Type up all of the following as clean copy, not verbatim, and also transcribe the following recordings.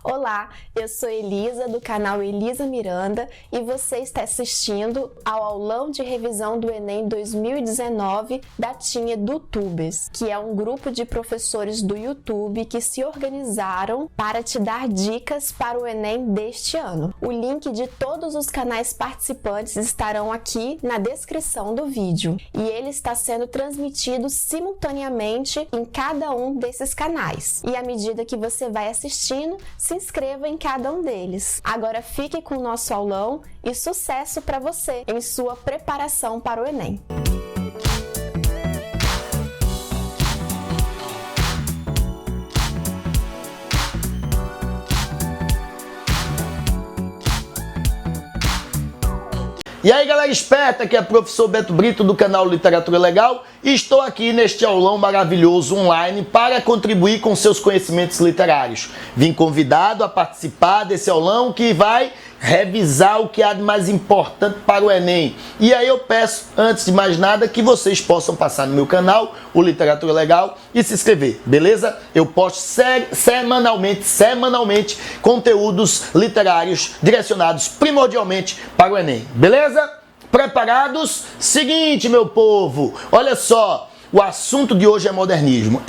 Olá, eu sou Elisa do canal Elisa Miranda e você está assistindo ao aulão de revisão do Enem 2019 da Team EduTubers, que é um grupo de professores do YouTube que se organizaram para te dar dicas para o Enem deste ano. O link de todos os canais participantes estarão aqui na descrição do vídeo e ele está sendo transmitido simultaneamente em cada um desses canais. E à medida que você vai assistindo, se inscreva em cada um deles. Agora fique com o nosso aulão e sucesso para você em sua preparação para o Enem. E aí galera esperta, aqui é o professor Beto Brito do canal Literatura Legal e estou aqui neste aulão maravilhoso online para contribuir com seus conhecimentos literários. Vim convidado a participar desse aulão que vai revisar o que há de mais importante para o Enem. E aí eu peço, antes de mais nada, que vocês possam passar no meu canal, o Literatura Legal, e se inscrever, beleza? Eu posto semanalmente conteúdos literários direcionados primordialmente para o Enem, beleza? Preparados? Seguinte, meu povo, olha só. O assunto de hoje é modernismo.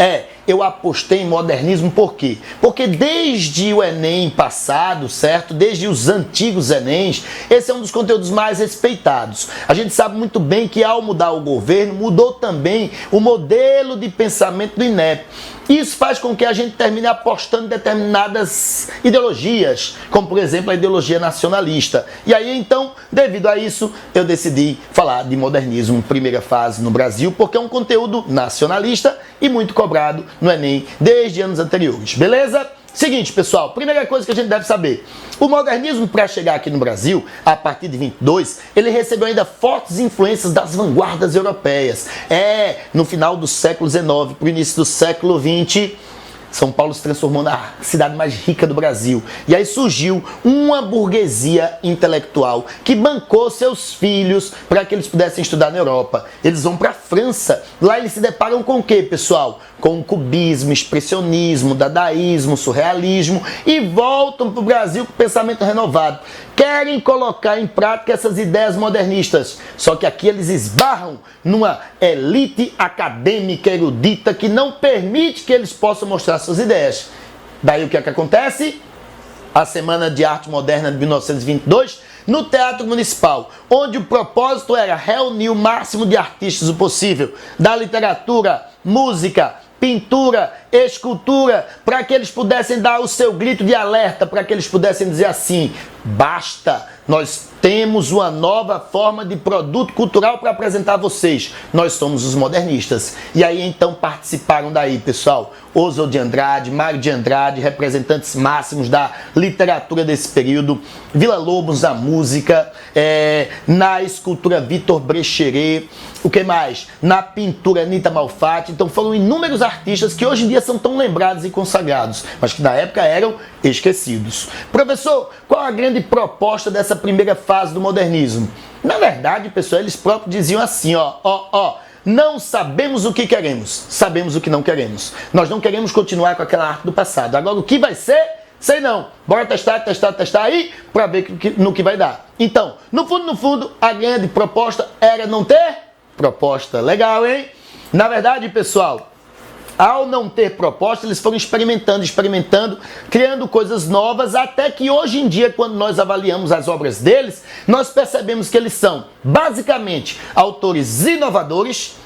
Eu apostei em modernismo por quê? Porque desde o Enem passado, certo? Desde os antigos Enems, esse é um dos conteúdos mais respeitados. A gente sabe muito bem que ao mudar o governo, mudou também o modelo de pensamento do INEP. Isso faz com que a gente termine apostando em determinadas ideologias, como por exemplo a ideologia nacionalista. E aí então, devido a isso, eu decidi falar de modernismo primeira fase no Brasil, porque é um conteúdo nacionalista e muito cobrado no Enem desde anos anteriores, beleza? Seguinte, pessoal, primeira coisa que a gente deve saber. O modernismo, para chegar aqui no Brasil, a partir de 22, ele recebeu ainda fortes influências das vanguardas europeias. No final do século XIX, para o início do século XX, São Paulo se transformou na cidade mais rica do Brasil. E aí surgiu uma burguesia intelectual que bancou seus filhos para que eles pudessem estudar na Europa. Eles vão para a França. Lá eles se deparam com o quê, pessoal? Com o cubismo, expressionismo, dadaísmo, surrealismo e voltam para o Brasil com pensamento renovado. Querem colocar em prática essas ideias modernistas. Só que aqui eles esbarram numa elite acadêmica erudita que não permite que eles possam mostrar suas ideias. Daí o que é que acontece? A Semana de Arte Moderna de 1922, no Teatro Municipal, onde o propósito era reunir o máximo de artistas o possível, da literatura, música, pintura, escultura, para que eles pudessem dar o seu grito de alerta, para que eles pudessem dizer assim: basta, nós temos uma nova forma de produto cultural para apresentar a vocês. Nós somos os modernistas. E aí então participaram daí, pessoal, Oswald de Andrade, Mário de Andrade, representantes máximos da literatura desse período, Villa-Lobos na música, na escultura Vitor Brecheret, o que mais? Na pintura Anita Malfatti. Então foram inúmeros artistas que hoje em dia são tão lembrados e consagrados, mas que na época eram esquecidos. Professor, qual a grande proposta dessa primeira fase do modernismo? Na verdade, pessoal, eles próprios diziam assim, não sabemos o que queremos, sabemos o que não queremos. Nós não queremos continuar com aquela arte do passado. Agora, o que vai ser? Sei não. Bora testar aí para ver no que vai dar. Então, no fundo, a grande proposta era não ter proposta. Legal, hein? Na verdade, pessoal, ao não ter proposta, eles foram experimentando, criando coisas novas, até que hoje em dia, quando nós avaliamos as obras deles, nós percebemos que eles são, basicamente, autores inovadores,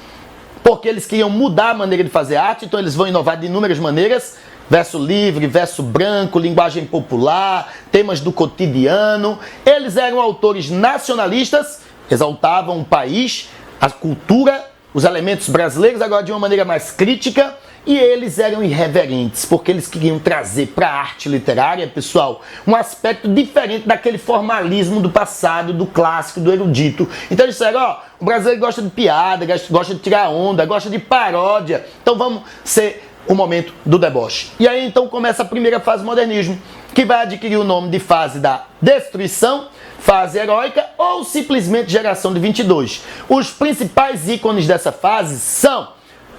porque eles queriam mudar a maneira de fazer arte, então eles vão inovar de inúmeras maneiras: verso livre, verso branco, linguagem popular, temas do cotidiano. Eles eram autores nacionalistas, exaltavam o país, a cultura, os elementos brasileiros, agora de uma maneira mais crítica, e eles eram irreverentes, porque eles queriam trazer para a arte literária, pessoal, um aspecto diferente daquele formalismo do passado, do clássico, do erudito. Então eles disseram, o brasileiro gosta de piada, gosta de tirar onda, gosta de paródia, então vamos ser o momento do deboche. E aí então começa a primeira fase do modernismo, que vai adquirir o nome de fase da destruição, fase heróica ou simplesmente geração de 22. Os principais ícones dessa fase são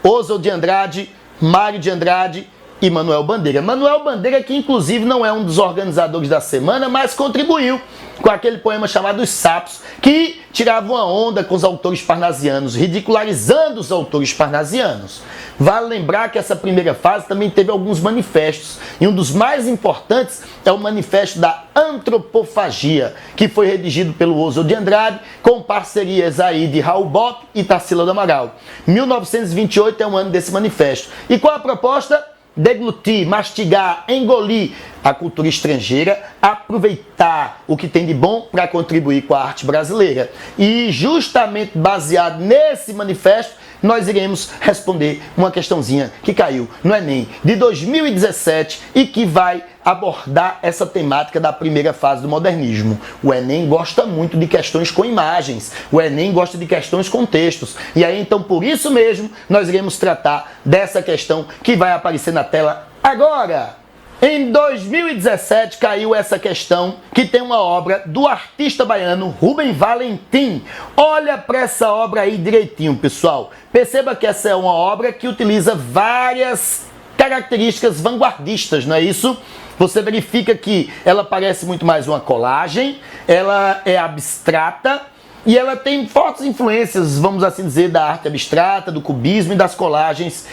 Oswald de Andrade, Mário de Andrade e Manuel Bandeira. Manuel Bandeira, que inclusive não é um dos organizadores da semana, mas contribuiu com aquele poema chamado Os Sapos, que tirava uma onda com os autores parnasianos, ridicularizando os autores parnasianos. Vale lembrar que essa primeira fase também teve alguns manifestos, e um dos mais importantes é o manifesto da antropofagia, que foi redigido pelo Oswald de Andrade, com parcerias aí de Raul Bopp e Tarsila do Amaral. 1928 é o ano desse manifesto. E qual a proposta? Deglutir, mastigar, engolir a cultura estrangeira, aproveitar o que tem de bom para contribuir com a arte brasileira. E justamente baseado nesse manifesto, nós iremos responder uma questãozinha que caiu no Enem de 2017 e que vai abordar essa temática da primeira fase do modernismo. O Enem gosta muito de questões com imagens, o Enem gosta de questões com textos. E aí, então, por isso mesmo, nós iremos tratar dessa questão que vai aparecer na tela agora. Em 2017 caiu essa questão, que tem uma obra do artista baiano Rubem Valentim. Olha para essa obra aí direitinho, pessoal. Perceba que essa é uma obra que utiliza várias características vanguardistas, não é isso? Você verifica que ela parece muito mais uma colagem, ela é abstrata, e ela tem fortes influências, vamos assim dizer, da arte abstrata, do cubismo e das colagens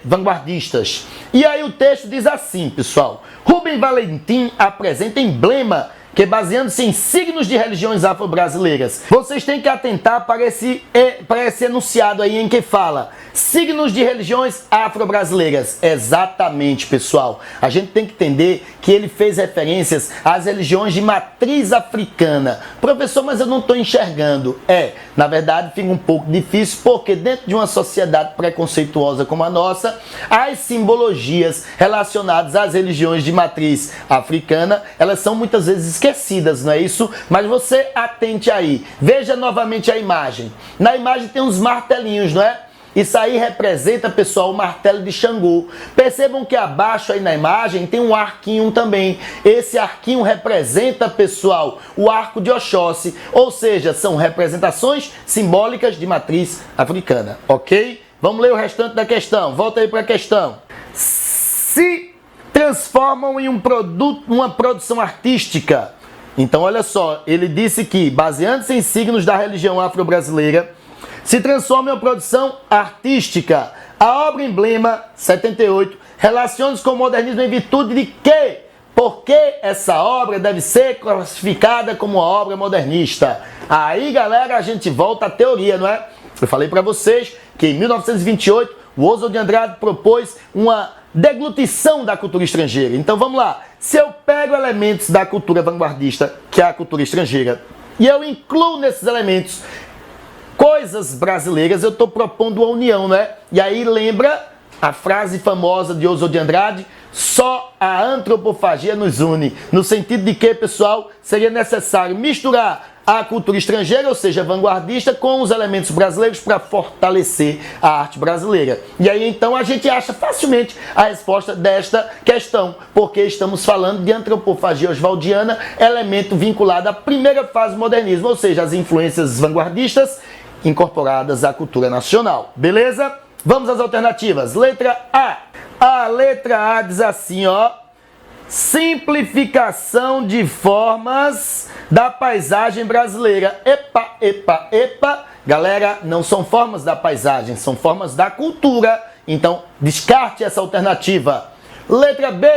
vanguardistas. E aí o texto diz assim, pessoal: Rubem Valentim apresenta emblema que, baseando-se em signos de religiões afro-brasileiras, vocês têm que atentar para esse enunciado aí em que fala signos de religiões afro-brasileiras. Exatamente, pessoal. A gente tem que entender que ele fez referências às religiões de matriz africana. Professor, mas eu não estou enxergando. Na verdade, fica um pouco difícil, porque dentro de uma sociedade preconceituosa como a nossa, as simbologias relacionadas às religiões de matriz africana, elas são muitas vezes esquecidas, não é isso? Mas você atente aí. Veja novamente a imagem. Na imagem tem uns martelinhos, não é? Isso aí representa, pessoal, o martelo de Xangô. Percebam que abaixo aí na imagem tem um arquinho também. Esse arquinho representa, pessoal, o arco de Oxóssi. Ou seja, são representações simbólicas de matriz africana, ok? Vamos ler o restante da questão. Volta aí para a questão. Se transformam em um produto, uma produção artística. Então, olha só, ele disse que, baseando-se em signos da religião afro-brasileira, se transforma em uma produção artística. A obra emblema, 78, relaciona-se com o modernismo em virtude de quê? Por que essa obra deve ser classificada como uma obra modernista? Aí, galera, a gente volta à teoria, não é? Eu falei para vocês que em 1928, o Oswald de Andrade propôs uma deglutição da cultura estrangeira. Então, vamos lá. Se eu pego elementos da cultura vanguardista, que é a cultura estrangeira, e eu incluo nesses elementos coisas brasileiras, eu estou propondo uma união, né? E aí lembra a frase famosa de Oswald de Andrade: só a antropofagia nos une. No sentido de que, pessoal, seria necessário misturar a cultura estrangeira, ou seja, vanguardista, com os elementos brasileiros para fortalecer a arte brasileira. E aí, então, a gente acha facilmente a resposta desta questão, porque estamos falando de antropofagia oswaldiana, elemento vinculado à primeira fase do modernismo, ou seja, as influências vanguardistas incorporadas à cultura nacional. Beleza? Vamos às alternativas. Letra A. A letra A diz assim, ó: simplificação de formas da paisagem brasileira. Epa, epa, epa. Galera, não são formas da paisagem, são formas da cultura. Então, descarte essa alternativa. Letra B.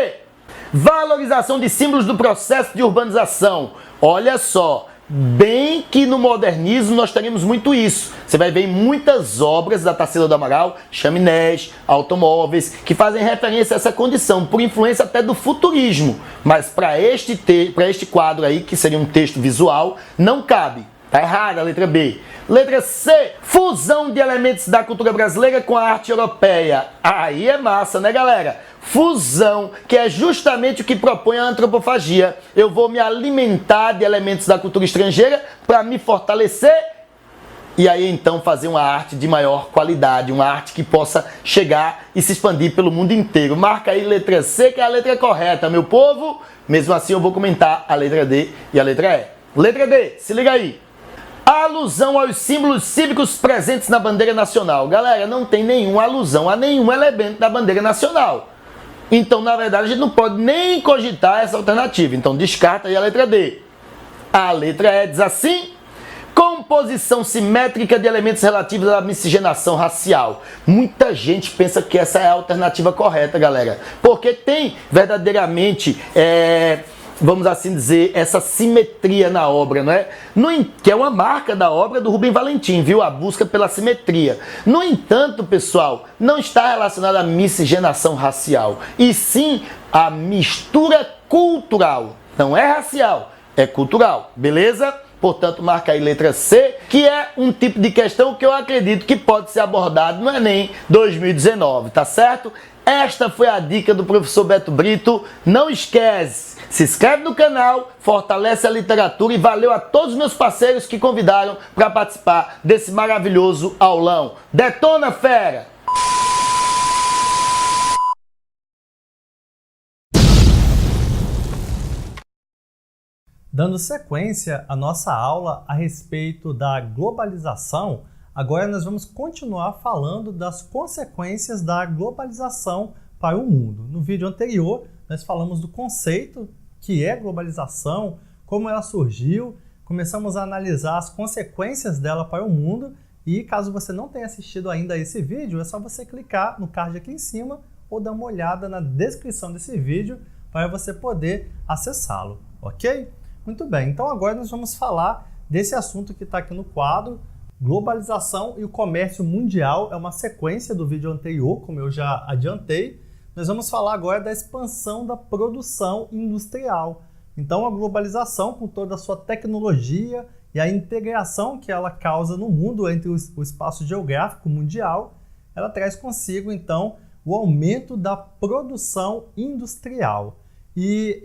Valorização de símbolos do processo de urbanização. Olha só, bem que no modernismo nós teremos muito isso. Você vai ver em muitas obras da Tarsila do Amaral, chaminés, automóveis, que fazem referência a essa condição, por influência até do futurismo. Mas para este quadro aí, que seria um texto visual, não cabe. Tá errada a letra B. Letra C. Fusão de elementos da cultura brasileira com a arte europeia. Aí é massa, né, galera? Fusão, que é justamente o que propõe a antropofagia. Eu vou me alimentar de elementos da cultura estrangeira para me fortalecer e aí então fazer uma arte de maior qualidade, uma arte que possa chegar e se expandir pelo mundo inteiro. Marca aí letra C, que é a letra correta, meu povo. Mesmo assim eu vou comentar a letra D e a letra E. Letra D, se liga aí. Alusão aos símbolos cívicos presentes na bandeira nacional. Galera, não tem nenhuma alusão a nenhum elemento da bandeira nacional. Então, na verdade, a gente não pode nem cogitar essa alternativa. Então, descarta aí a letra D. A letra E diz assim: composição simétrica de elementos relativos à miscigenação racial. Muita gente pensa que essa é a alternativa correta, galera. Porque tem verdadeiramente, vamos assim dizer, essa simetria na obra, não é? Que é uma marca da obra do Rubem Valentim, viu? A busca pela simetria. No entanto, pessoal, não está relacionada à miscigenação racial, e sim à mistura cultural. Não é racial, é cultural, beleza? Portanto, marca aí letra C, que é um tipo de questão que eu acredito que pode ser abordado no Enem 2019, tá certo? Esta foi a dica do professor Beto Brito. Não esquece, se inscreve no canal, fortalece a literatura e valeu a todos os meus parceiros que convidaram para participar desse maravilhoso aulão. Detona, fera! Dando sequência à nossa aula a respeito da globalização, agora nós vamos continuar falando das consequências da globalização para o mundo. No vídeo anterior, nós falamos do conceito que é globalização, como ela surgiu, começamos a analisar as consequências dela para o mundo e caso você não tenha assistido ainda a esse vídeo, é só você clicar no card aqui em cima ou dar uma olhada na descrição desse vídeo para você poder acessá-lo, ok? Muito bem, então agora nós vamos falar desse assunto que está aqui no quadro, globalização e o comércio mundial. É uma sequência do vídeo anterior, como eu já adiantei. Nós vamos falar agora da expansão da produção industrial. Então a globalização, com toda a sua tecnologia e a integração que ela causa no mundo entre o espaço geográfico mundial, ela traz consigo então o aumento da produção industrial. E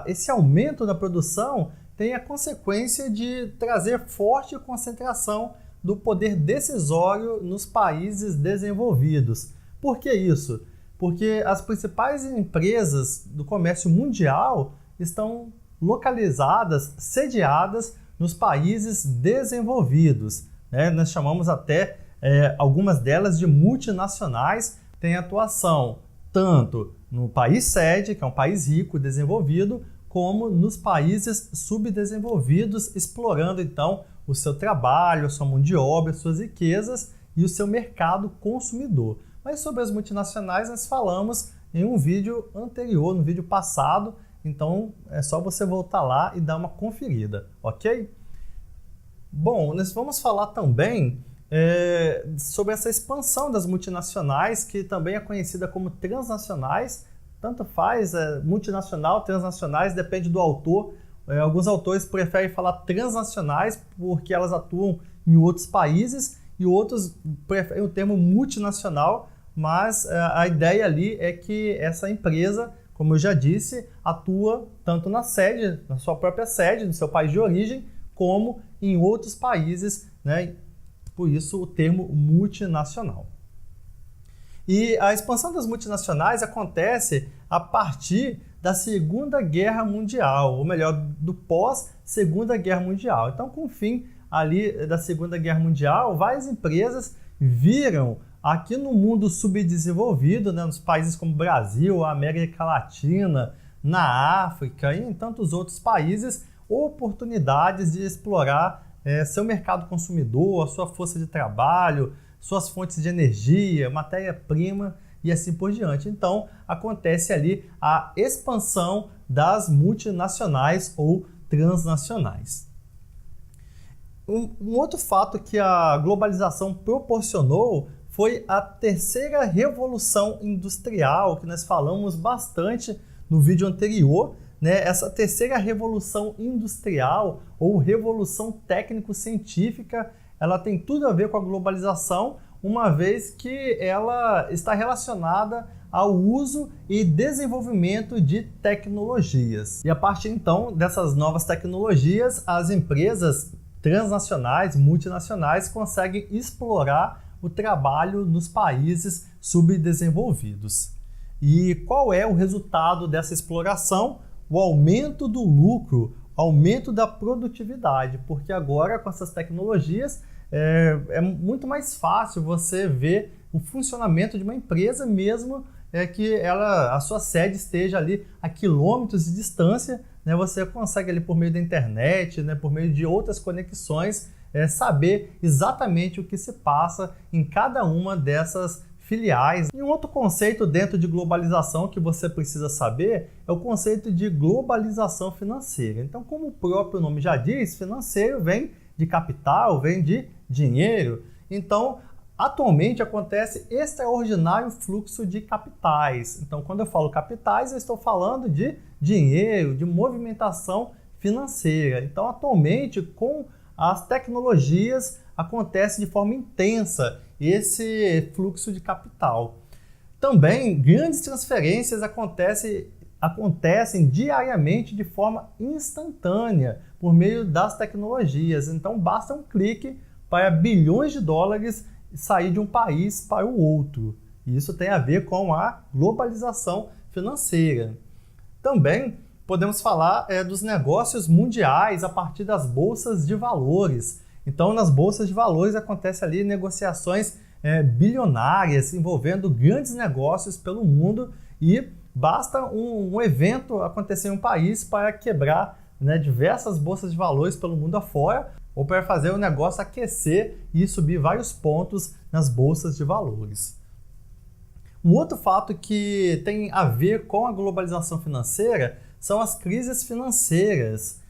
esse aumento da produção tem a consequência de trazer forte concentração do poder decisório nos países desenvolvidos. Por que isso? Porque as principais empresas do comércio mundial estão localizadas, sediadas nos países desenvolvidos, né? Nós chamamos até algumas delas de multinacionais, têm atuação tanto no país sede, que é um país rico, desenvolvido, como nos países subdesenvolvidos, explorando então o seu trabalho, a sua mão de obra, suas riquezas e o seu mercado consumidor. Mas sobre as multinacionais nós falamos em um vídeo anterior, no vídeo passado, então é só você voltar lá e dar uma conferida, ok? Bom, nós vamos falar também sobre essa expansão das multinacionais, que também é conhecida como transnacionais. Tanto faz, multinacional, transnacionais, depende do autor. Alguns autores preferem falar transnacionais porque elas atuam em outros países e outros preferem o termo multinacional, mas a ideia ali é que essa empresa, como eu já disse, atua tanto na sua própria sede, no seu país de origem, como em outros países, né? Por isso o termo multinacional. E a expansão das multinacionais acontece a partir da Segunda Guerra Mundial, ou melhor, do pós-Segunda Guerra Mundial. Então, com o fim ali da Segunda Guerra Mundial, várias empresas viram aqui no mundo subdesenvolvido, né, nos países como Brasil, América Latina, na África e em tantos outros países, oportunidades de explorar seu mercado consumidor, a sua força de trabalho, suas fontes de energia, matéria-prima e assim por diante. Então, acontece ali a expansão das multinacionais ou transnacionais. Um outro fato que a globalização proporcionou foi a terceira revolução industrial, que nós falamos bastante no vídeo anterior, né? Essa terceira revolução industrial ou revolução técnico-científica, ela tem tudo a ver com a globalização, uma vez que ela está relacionada ao uso e desenvolvimento de tecnologias. E a partir então dessas novas tecnologias, as empresas transnacionais, multinacionais, conseguem explorar o trabalho nos países subdesenvolvidos. E qual é o resultado dessa exploração? O aumento do lucro, aumento da produtividade, porque agora com essas tecnologias é muito mais fácil você ver o funcionamento de uma empresa mesmo é que a sua sede esteja ali a quilômetros de distância, né? Você consegue ali por meio da internet, né, por meio de outras conexões, saber exatamente o que se passa em cada uma dessas filiais. E um outro conceito dentro de globalização que você precisa saber é o conceito de globalização financeira. Então, como o próprio nome já diz, financeiro vem de capital, vem de dinheiro. Então, atualmente acontece extraordinário fluxo de capitais. Então, quando eu falo capitais, eu estou falando de dinheiro, de movimentação financeira. Então, atualmente, com as tecnologias, acontece de forma intensa esse fluxo de capital. Também, grandes transferências acontecem diariamente de forma instantânea por meio das tecnologias. Então, basta um clique para bilhões de dólares sair de um país para o outro. Isso tem a ver com a globalização financeira. Também podemos falar dos negócios mundiais a partir das bolsas de valores. Então, nas bolsas de valores acontecem ali negociações bilionárias envolvendo grandes negócios pelo mundo e basta um evento acontecer em um país para quebrar, né, diversas bolsas de valores pelo mundo afora, ou para fazer o negócio aquecer e subir vários pontos nas bolsas de valores. Um outro fato que tem a ver com a globalização financeira são as crises financeiras.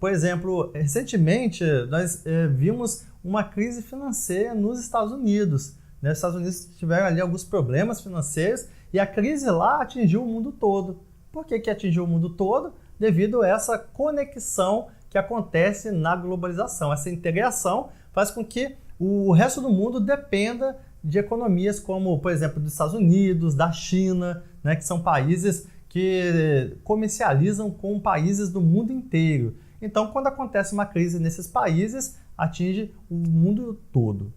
Por exemplo, recentemente nós vimos uma crise financeira nos Estados Unidos. Os Estados Unidos tiveram ali alguns problemas financeiros e a crise lá atingiu o mundo todo. Por que atingiu o mundo todo? Devido a essa conexão que acontece na globalização. Essa integração faz com que o resto do mundo dependa de economias como, por exemplo, dos Estados Unidos, da China, né, que são países que comercializam com países do mundo inteiro. Então, quando acontece uma crise nesses países, atinge o mundo todo.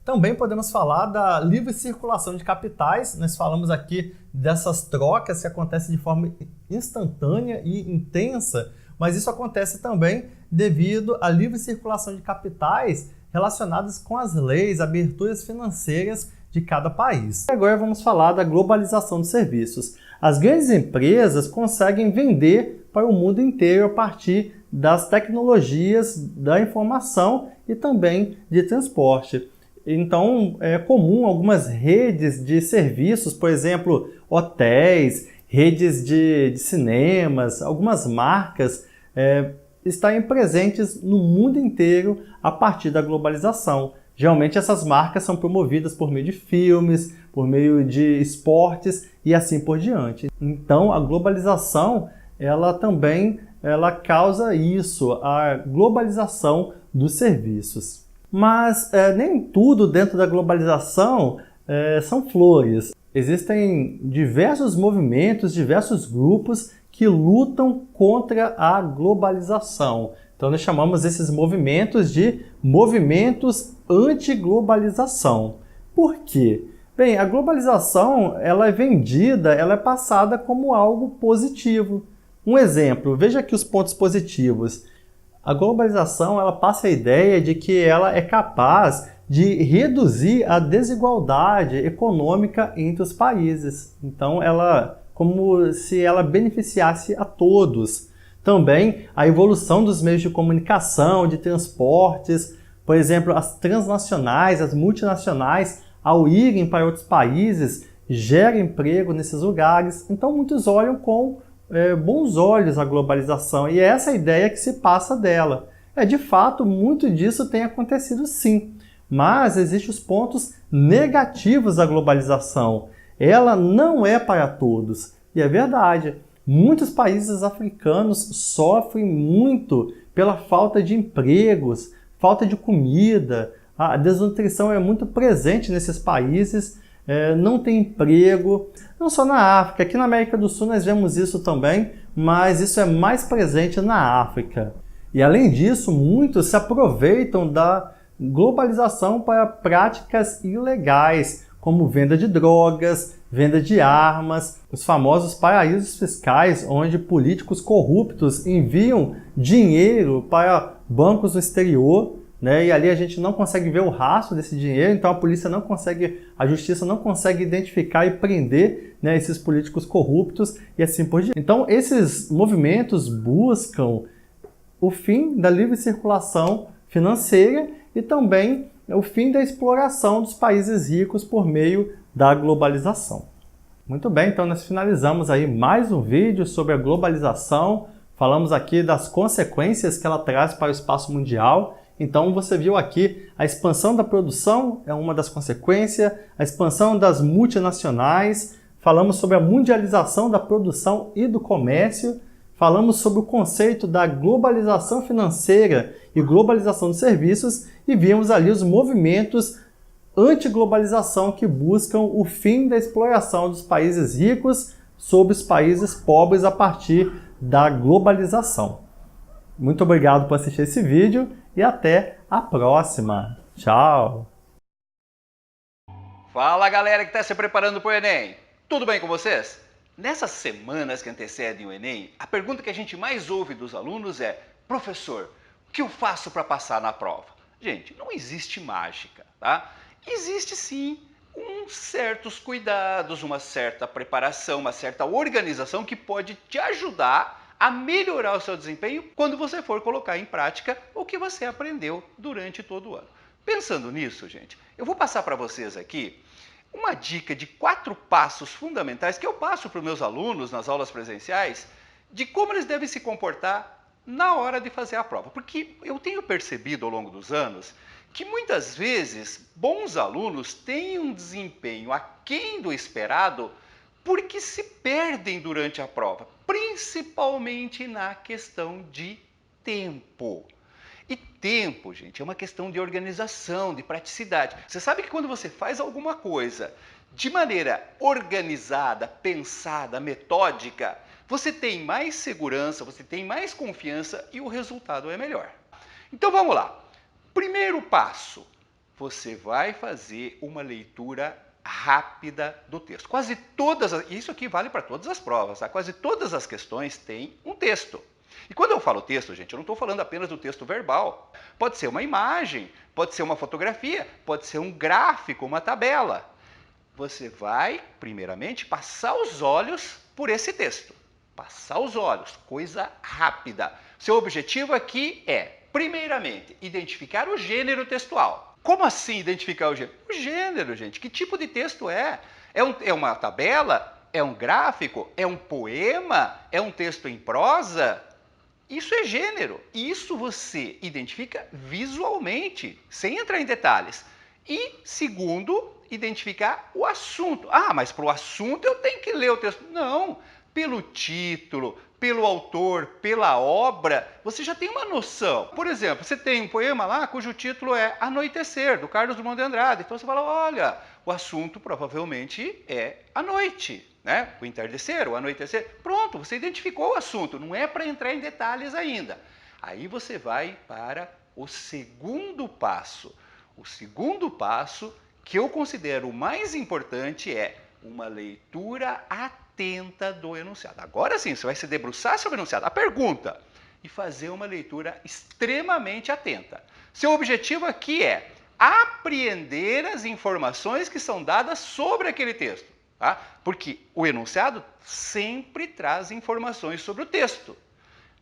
Também podemos falar da livre circulação de capitais. Nós falamos aqui dessas trocas que acontecem de forma instantânea e intensa, mas isso acontece também devido à livre circulação de capitais relacionadas com as leis, aberturas financeiras de cada país. Agora vamos falar da globalização de serviços. As grandes empresas conseguem vender para o mundo inteiro a partir das tecnologias da informação e também de transporte. Então, é comum algumas redes de serviços, por exemplo, hotéis, redes de cinemas, algumas marcas estarem presentes no mundo inteiro a partir da globalização. Geralmente essas marcas são promovidas por meio de filmes, por meio de esportes e assim por diante. Então a globalização ela causa isso, a globalização dos serviços. Mas nem tudo dentro da globalização são flores. Existem diversos movimentos, diversos grupos que lutam contra a globalização. Então nós chamamos esses movimentos de movimentos anti-globalização. Por quê? Bem, a globalização ela é vendida, ela é passada como algo positivo. Um exemplo, veja aqui os pontos positivos. A globalização ela passa a ideia de que ela é capaz de reduzir a desigualdade econômica entre os países. Então, como se ela beneficiasse a todos. Também a evolução dos meios de comunicação, de transportes, por exemplo, as transnacionais, as multinacionais, ao irem para outros países, geram emprego nesses lugares. Então, muitos olham com bons olhos a globalização e é essa a ideia que se passa dela. De fato, muito disso tem acontecido sim, mas existem os pontos negativos da globalização. Ela não é para todos, e é verdade. Muitos países africanos sofrem muito pela falta de empregos, falta de comida. A desnutrição é muito presente nesses países, não tem emprego. Não só na África, aqui na América do Sul nós vemos isso também, mas isso é mais presente na África. E além disso, muitos se aproveitam da globalização para práticas ilegais, como venda de drogas, venda de armas, os famosos paraísos fiscais, onde políticos corruptos enviam dinheiro para bancos no exterior, né? E ali a gente não consegue ver o rastro desse dinheiro, então a polícia não consegue, a justiça não consegue identificar e prender, né, esses políticos corruptos e assim por diante. Então esses movimentos buscam o fim da livre circulação financeira e também o fim da exploração dos países ricos por meio da globalização. Muito bem, então nós finalizamos aí mais um vídeo sobre a globalização. Falamos aqui das consequências que ela traz para o espaço mundial. Então você viu aqui a expansão da produção é uma das consequências, a expansão das multinacionais, falamos sobre a mundialização da produção e do comércio, falamos sobre o conceito da globalização financeira e globalização de serviços e vimos ali os movimentos anti-globalização que buscam o fim da exploração dos países ricos sobre os países pobres a partir da globalização. Muito obrigado por assistir esse vídeo e até a próxima. Tchau! Fala galera que está se preparando para o Enem! Tudo bem com vocês? Nessas semanas que antecedem o Enem, a pergunta que a gente mais ouve dos alunos é: professor, o que eu faço para passar na prova? Gente, não existe mágica, tá? Existe sim certos cuidados, uma certa preparação, uma certa organização que pode te ajudar a melhorar o seu desempenho quando você for colocar em prática o que você aprendeu durante todo o ano. Pensando nisso, gente, eu vou passar para vocês aqui uma dica de 4 passos fundamentais que eu passo para os meus alunos nas aulas presenciais de como eles devem se comportar na hora de fazer a prova. Porque eu tenho percebido ao longo dos anos que muitas vezes bons alunos têm um desempenho aquém do esperado porque se perdem durante a prova, principalmente na questão de tempo. E tempo, gente, é uma questão de organização, de praticidade. Você sabe que quando você faz alguma coisa de maneira organizada, pensada, metódica, você tem mais segurança, você tem mais confiança e o resultado é melhor. Então vamos lá. Primeiro passo, você vai fazer uma leitura rápida do texto. Quase todas, isso aqui vale para todas as provas, tá? Quase todas as questões têm um texto. E quando eu falo texto, gente, eu não estou falando apenas do texto verbal. Pode ser uma imagem, pode ser uma fotografia, pode ser um gráfico, uma tabela. Você vai, primeiramente, passar os olhos por esse texto. Passar os olhos, coisa rápida. Seu objetivo aqui é, primeiramente, identificar o gênero textual. Como assim identificar o gênero? O gênero, gente. Que tipo de texto é? É uma tabela? É um gráfico? É um poema? É um texto em prosa? Isso é gênero. Isso você identifica visualmente, sem entrar em detalhes. E, segundo, identificar o assunto. Ah, mas para o assunto eu tenho que ler o texto. Não, pelo título, pelo autor, pela obra, você já tem uma noção. Por exemplo, você tem um poema lá cujo título é Anoitecer, do Carlos Drummond de Andrade. Então você fala, olha, o assunto provavelmente é a noite, né? O entardecer, o anoitecer. Pronto, você identificou o assunto, não é para entrar em detalhes ainda. Aí você vai para o segundo passo. O segundo passo, que eu considero o mais importante, é uma leitura atenta do enunciado. Agora sim, você vai se debruçar sobre o enunciado, a pergunta, e fazer uma leitura extremamente atenta. Seu objetivo aqui é apreender as informações que são dadas sobre aquele texto, tá? Porque o enunciado sempre traz informações sobre o texto.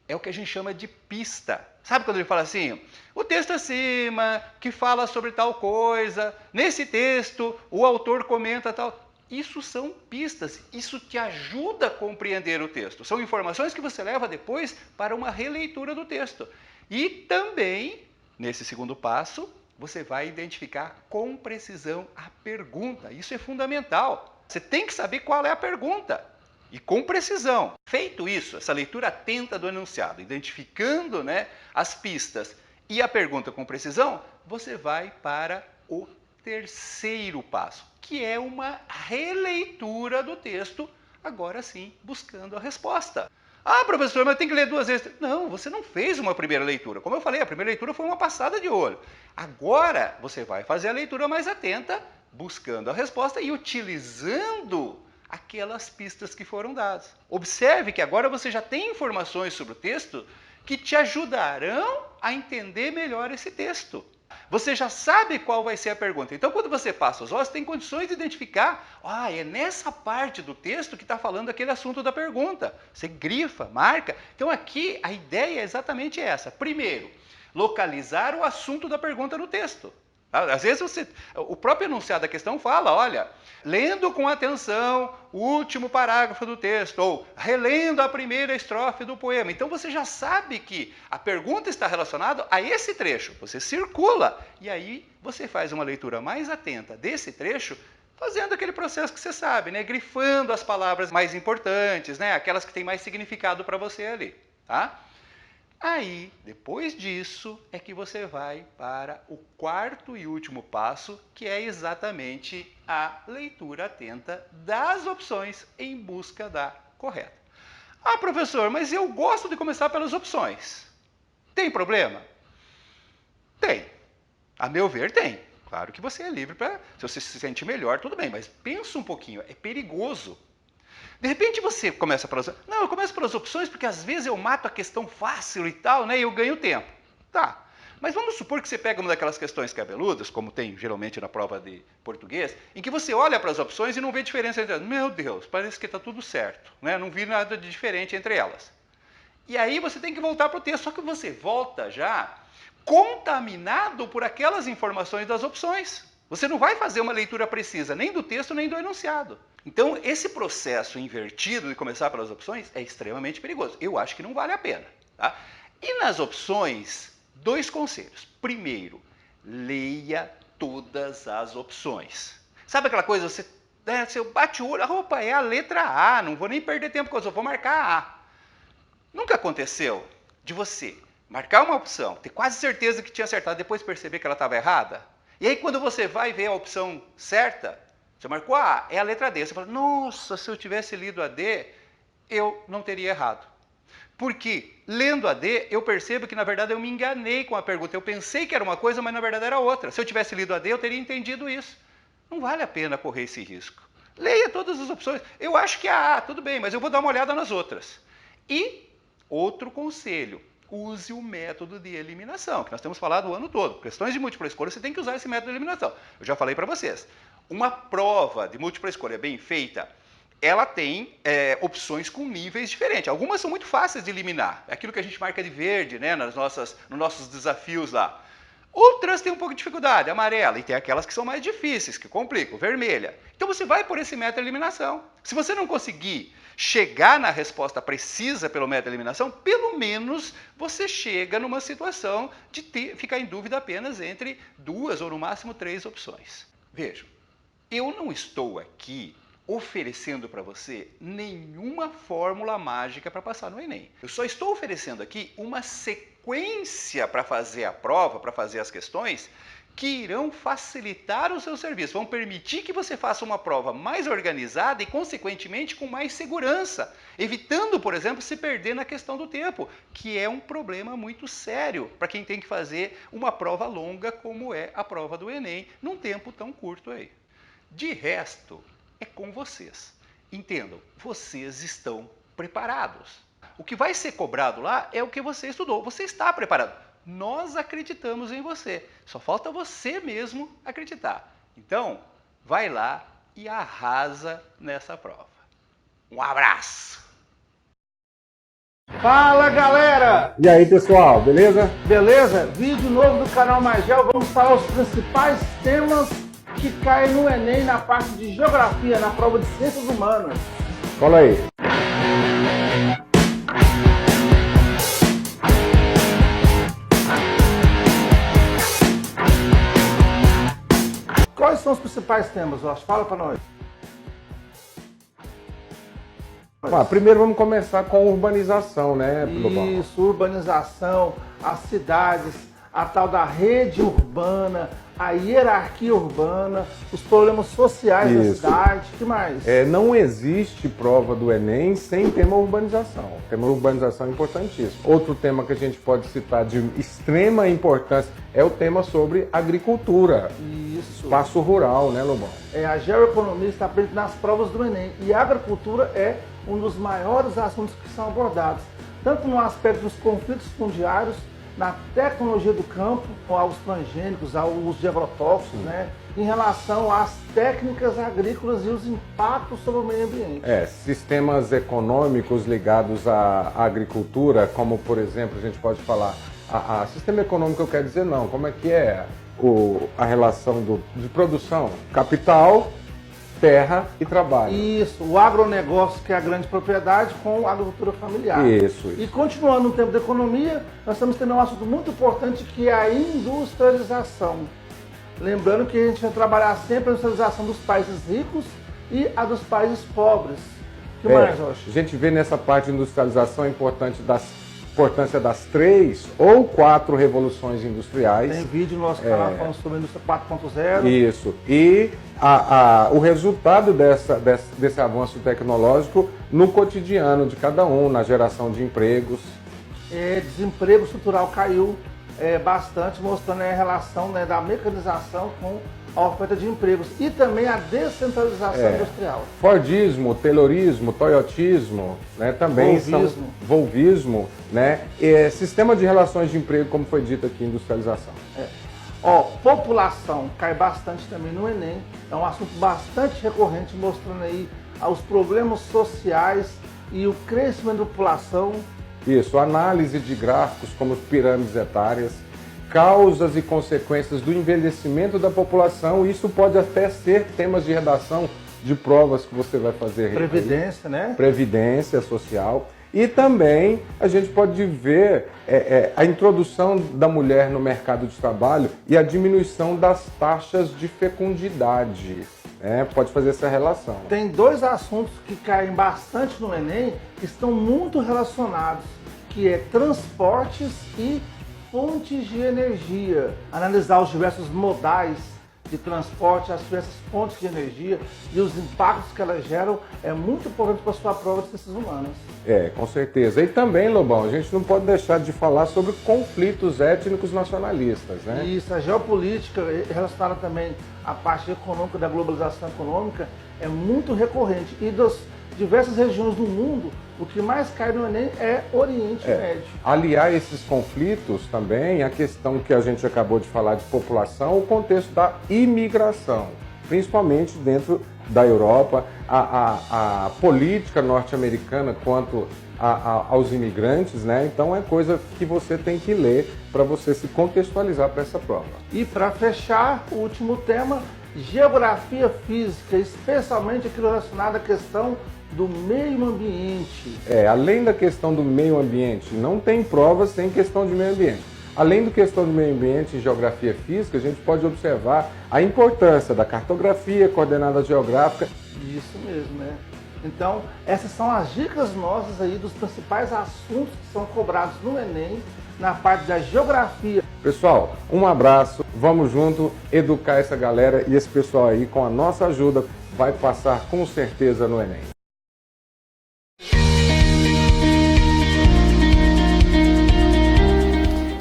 É o que a gente chama de pista. Sabe quando ele fala assim, o texto acima, que fala sobre tal coisa, nesse texto o autor comenta tal. Isso são pistas, isso te ajuda a compreender o texto. São informações que você leva depois para uma releitura do texto. E também, nesse segundo passo, você vai identificar com precisão a pergunta. Isso é fundamental. Você tem que saber qual é a pergunta. E com precisão. Feito isso, essa leitura atenta do enunciado, identificando, né, as pistas e a pergunta com precisão, você vai para o terceiro passo, que é uma releitura do texto, agora sim, buscando a resposta. Ah, professor, mas tem que ler 2 vezes. Não, você não fez uma primeira leitura. Como eu falei, a primeira leitura foi uma passada de olho. Agora, você vai fazer a leitura mais atenta, buscando a resposta e utilizando aquelas pistas que foram dadas. Observe que agora você já tem informações sobre o texto que te ajudarão a entender melhor esse texto. Você já sabe qual vai ser a pergunta. Então, quando você passa os olhos, você tem condições de identificar, é nessa parte do texto que está falando aquele assunto da pergunta. Você grifa, marca. Então, aqui, a ideia é exatamente essa. Primeiro, localizar o assunto da pergunta no texto. Às vezes, o próprio enunciado da questão fala, olha, lendo com atenção o último parágrafo do texto, ou relendo a primeira estrofe do poema. Então, você já sabe que a pergunta está relacionada a esse trecho. Você circula, e aí você faz uma leitura mais atenta desse trecho, fazendo aquele processo que você sabe, né? Grifando as palavras mais importantes, né? Aquelas que têm mais significado para você ali, tá? Aí, depois disso, é que você vai para o quarto e último passo, que é exatamente a leitura atenta das opções em busca da correta. Ah, professor, mas eu gosto de começar pelas opções. Tem problema? Tem. A meu ver, tem. Claro que você é livre para... Se você se sente melhor, tudo bem, mas pensa um pouquinho, é perigoso. De repente você começa pelas... Não, eu começo pelas opções porque às vezes eu mato a questão fácil e tal, né? E eu ganho tempo. Tá. Mas vamos supor que você pega uma daquelas questões cabeludas, como tem geralmente na prova de português, em que você olha para as opções e não vê diferença entre elas. Meu Deus, parece que está tudo certo, né? Não vi nada de diferente entre elas. E aí você tem que voltar para o texto, só que você volta já contaminado por aquelas informações das opções. Você não vai fazer uma leitura precisa, nem do texto, nem do enunciado. Então, esse processo invertido de começar pelas opções é extremamente perigoso. Eu acho que não vale a pena. Tá? E nas opções, 2 conselhos. Primeiro, leia todas as opções. Sabe aquela coisa, você bate o olho, opa, é a letra A, não vou nem perder tempo com isso, eu vou marcar A. Nunca aconteceu de você marcar uma opção, ter quase certeza que tinha acertado, depois perceber que ela estava errada? E aí, quando você vai ver a opção certa, você marcou a A, é a letra D. Você fala, nossa, se eu tivesse lido a D, eu não teria errado. Porque, lendo a D, eu percebo que, na verdade, eu me enganei com a pergunta. Eu pensei que era uma coisa, mas, na verdade, era outra. Se eu tivesse lido a D, eu teria entendido isso. Não vale a pena correr esse risco. Leia todas as opções. Eu acho que é a A, tudo bem, mas eu vou dar uma olhada nas outras. E, outro conselho. Use o método de eliminação, que nós temos falado o ano todo. Questões de múltipla escolha, você tem que usar esse método de eliminação. Eu já falei para vocês. Uma prova de múltipla escolha bem feita, ela tem opções com níveis diferentes. Algumas são muito fáceis de eliminar. É aquilo que a gente marca de verde, né, nos nossos desafios lá. Outras têm um pouco de dificuldade, amarela, e tem aquelas que são mais difíceis, que complicam, vermelha. Então você vai por esse método de eliminação. Se você não conseguir chegar na resposta precisa pelo método de eliminação, pelo menos você chega numa situação de ficar em dúvida apenas entre 2 ou no máximo 3 opções. Vejam, eu não estou aqui oferecendo para você nenhuma fórmula mágica para passar no Enem. Eu só estou oferecendo aqui uma sequência para fazer a prova, para fazer as questões, que irão facilitar o seu serviço, vão permitir que você faça uma prova mais organizada e, consequentemente, com mais segurança, evitando, por exemplo, se perder na questão do tempo, que é um problema muito sério para quem tem que fazer uma prova longa como é a prova do Enem, num tempo tão curto aí. De resto, é com vocês. Entendam, vocês estão preparados. O que vai ser cobrado lá é o que você estudou. Você está preparado. Nós acreditamos em você. Só falta você mesmo acreditar. Então, vai lá e arrasa nessa prova. Um abraço! Fala, galera! E aí, pessoal, beleza? Beleza? Vídeo novo do canal Magel. Vamos falar os principais temas que caem no Enem na parte de Geografia, na prova de Ciências Humanas. Cola aí. Quais são os principais temas, Jorge? Fala para nós. Primeiro vamos começar com urbanização, né, Lobão? Isso, urbanização, as cidades, a tal da rede urbana, a hierarquia urbana, os problemas sociais da cidade, o que mais? Não existe prova do Enem sem tema urbanização. O tema urbanização é importantíssimo. Outro tema que a gente pode citar de extrema importância é o tema sobre agricultura. Isso. Espaço rural, né, Lobão? A geoeconomia está presente nas provas do Enem e a agricultura é um dos maiores assuntos que são abordados, tanto no aspecto dos conflitos fundiários, na tecnologia do campo, aos transgênicos, ao uso de agrotóxicos, né? Em relação às técnicas agrícolas e os impactos sobre o meio ambiente. Sistemas econômicos ligados à agricultura, como por exemplo, a gente pode falar, sistema econômico eu quero dizer não, como é que é a relação de produção, capital, terra e trabalho. Isso, o agronegócio, que é a grande propriedade, com a agricultura familiar. Isso. E continuando no tempo da economia, nós estamos tendo um assunto muito importante, que é a industrialização. Lembrando que a gente vai trabalhar sempre a industrialização dos países ricos e a dos países pobres. O que mais, Rocha? A gente vê nessa parte de industrialização a importância das 3 ou 4 revoluções industriais. Tem vídeo no nosso canal falando sobre a indústria 4.0. Isso. E o resultado desse avanço tecnológico no cotidiano de cada um, na geração de empregos. Desemprego estrutural caiu bastante, mostrando a relação, né, da mecanização com a oferta de empregos e também a descentralização industrial. Fordismo, Taylorismo, Toyotismo, né, também Volvismo, né, sistema de relações de emprego, como foi dito aqui, industrialização. População cai bastante também no Enem, é um assunto bastante recorrente, mostrando aí os problemas sociais e o crescimento da população. Isso, análise de gráficos como pirâmides etárias, causas e consequências do envelhecimento da população, isso pode até ser temas de redação de provas que você vai fazer. Previdência, né? Previdência social. E também a gente pode ver a introdução da mulher no mercado de trabalho e a diminuição das taxas de fecundidade. Pode fazer essa relação. Tem 2 assuntos que caem bastante no Enem, que estão muito relacionados, que é transportes e fontes de energia. Analisar os diversos modais de transporte, as diversas fontes de energia e os impactos que elas geram é muito importante para a sua prova de ciências humanas. Com certeza. E também, Lobão, a gente não pode deixar de falar sobre conflitos étnicos nacionalistas, né? Isso, a geopolítica relacionada também à parte econômica, da globalização econômica, é muito recorrente. E das diversas regiões do mundo, o que mais cai no Enem é Oriente Médio. Aliar esses conflitos também, a questão que a gente acabou de falar de população, o contexto da imigração, principalmente dentro da Europa, a política norte-americana quanto aos imigrantes, né? Então é coisa que você tem que ler para você se contextualizar para essa prova. E para fechar, o último tema, geografia física, especialmente aquilo relacionado à questão do meio ambiente. Além da questão do meio ambiente, não tem provas sem questão de meio ambiente. Além da questão do meio ambiente e geografia física, a gente pode observar a importância da cartografia, coordenada geográfica. Isso mesmo, né? Então, essas são as dicas nossas aí dos principais assuntos que são cobrados no Enem, na parte da geografia. Pessoal, um abraço, vamos junto educar essa galera e esse pessoal aí, com a nossa ajuda, vai passar com certeza no Enem.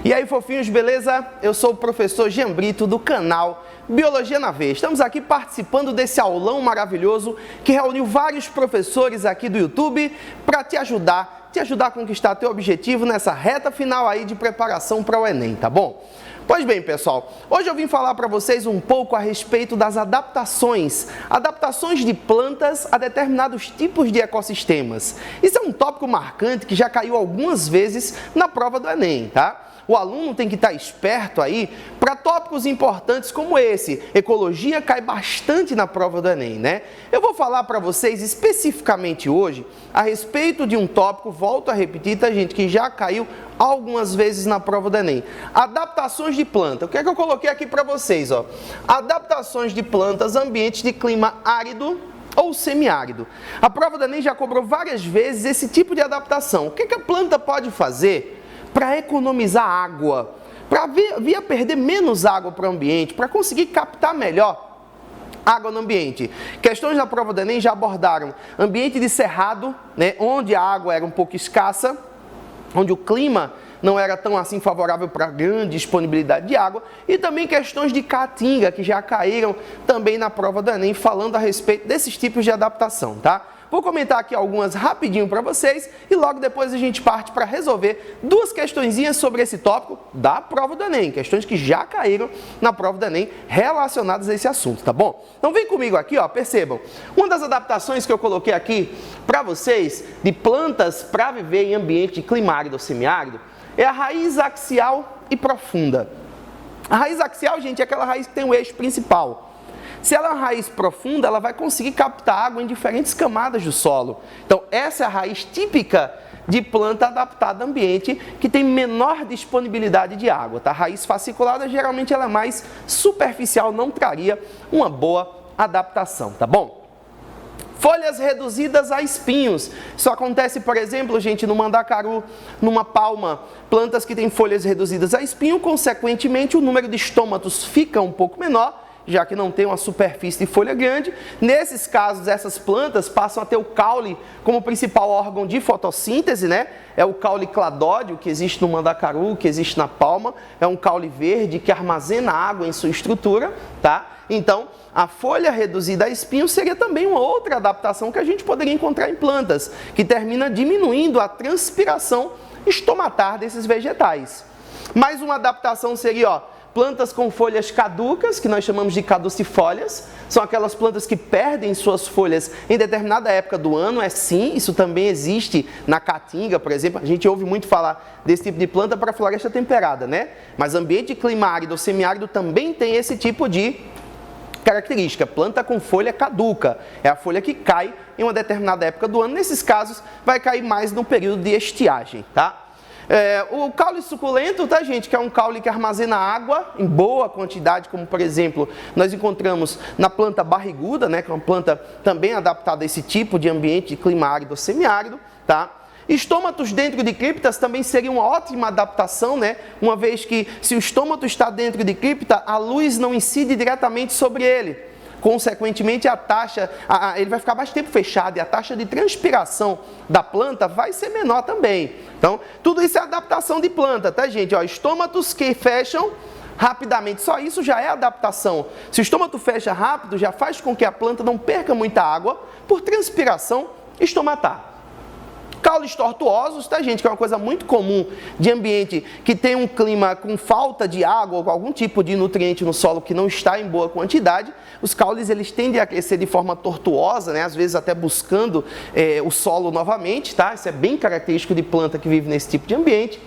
E aí, fofinhos, beleza? Eu sou o professor Jean Brito, do canal Biologia na Veia. Estamos aqui participando desse aulão maravilhoso que reuniu vários professores aqui do YouTube para te ajudar a conquistar teu objetivo nessa reta final aí de preparação para o Enem, tá bom? Pois bem, pessoal, hoje eu vim falar para vocês um pouco a respeito das adaptações de plantas a determinados tipos de ecossistemas. Isso é um tópico marcante que já caiu algumas vezes na prova do Enem, tá? O aluno tem que estar esperto aí para tópicos importantes como esse. Ecologia cai bastante na prova do Enem, né? Eu vou falar para vocês especificamente hoje a respeito de um tópico, volto a repetir, tá, gente, que já caiu algumas vezes na prova do Enem. Adaptações de planta. O que é que eu coloquei aqui para vocês, ó? Adaptações de plantas, ambientes de clima árido ou semiárido. A prova do Enem já cobrou várias vezes esse tipo de adaptação. O que a planta pode fazer para economizar água, para vir a perder menos água para o ambiente, para conseguir captar melhor água no ambiente? Questões da prova do Enem já abordaram ambiente de cerrado, né, onde a água era um pouco escassa, onde o clima não era tão assim favorável para grande disponibilidade de água, e também questões de caatinga, que já caíram também na prova do Enem, falando a respeito desses tipos de adaptação, tá? Vou comentar aqui algumas rapidinho para vocês e logo depois a gente parte para resolver duas questõezinhas sobre esse tópico da prova do Enem, questões que já caíram na prova do Enem relacionadas a esse assunto, tá bom? Então vem comigo aqui, ó, percebam, uma das adaptações que eu coloquei aqui para vocês de plantas para viver em ambiente de clima árido ou semiárido é a raiz axial e profunda. A raiz axial, gente, é aquela raiz que tem o eixo principal. Se ela é uma raiz profunda, ela vai conseguir captar água em diferentes camadas do solo. Então, essa é a raiz típica de planta adaptada a ambiente que tem menor disponibilidade de água. Tá? A raiz fasciculada, geralmente, ela é mais superficial, não traria uma boa adaptação, tá bom? Folhas reduzidas a espinhos. Isso acontece, por exemplo, gente, no mandacaru, numa palma, plantas que têm folhas reduzidas a espinho, consequentemente o número de estômatos fica um pouco menor, já que não tem uma superfície de folha grande. Nesses casos, essas plantas passam a ter o caule como principal órgão de fotossíntese, né? É o caule cladódio que existe no mandacaru, que existe na palma, é um caule verde que armazena água em sua estrutura, tá? Então, a folha reduzida a espinho seria também uma outra adaptação que a gente poderia encontrar em plantas, que termina diminuindo a transpiração estomatar desses vegetais. Mais uma adaptação seria, ó, plantas com folhas caducas, que nós chamamos de caducifólias, são aquelas plantas que perdem suas folhas em determinada época do ano, sim, isso também existe na caatinga, por exemplo, a gente ouve muito falar desse tipo de planta para floresta temperada, né? Mas ambiente de clima árido ou semiárido também tem esse tipo de característica, planta com folha caduca, é a folha que cai em uma determinada época do ano, nesses casos vai cair mais no período de estiagem, tá? O caule suculento, tá, gente, que é um caule que armazena água em boa quantidade, como por exemplo, nós encontramos na planta barriguda, né, que é uma planta também adaptada a esse tipo de ambiente de clima árido ou semiárido, tá? Estômatos dentro de criptas também seria uma ótima adaptação, né? Uma vez que se o estômato está dentro de cripta, a luz não incide diretamente sobre ele. Consequentemente, ele vai ficar mais tempo fechado e a taxa de transpiração da planta vai ser menor também. Então, tudo isso é adaptação de planta, tá, gente? Ó, estômatos que fecham rapidamente, só isso já é adaptação. Se o estômato fecha rápido, já faz com que a planta não perca muita água por transpiração estomatar. Caules tortuosos, tá, gente? Que é uma coisa muito comum de ambiente que tem um clima com falta de água ou com algum tipo de nutriente no solo que não está em boa quantidade. Os caules, eles tendem a crescer de forma tortuosa, né? Às vezes até buscando o solo novamente, tá? Isso é bem característico de planta que vive nesse tipo de ambiente.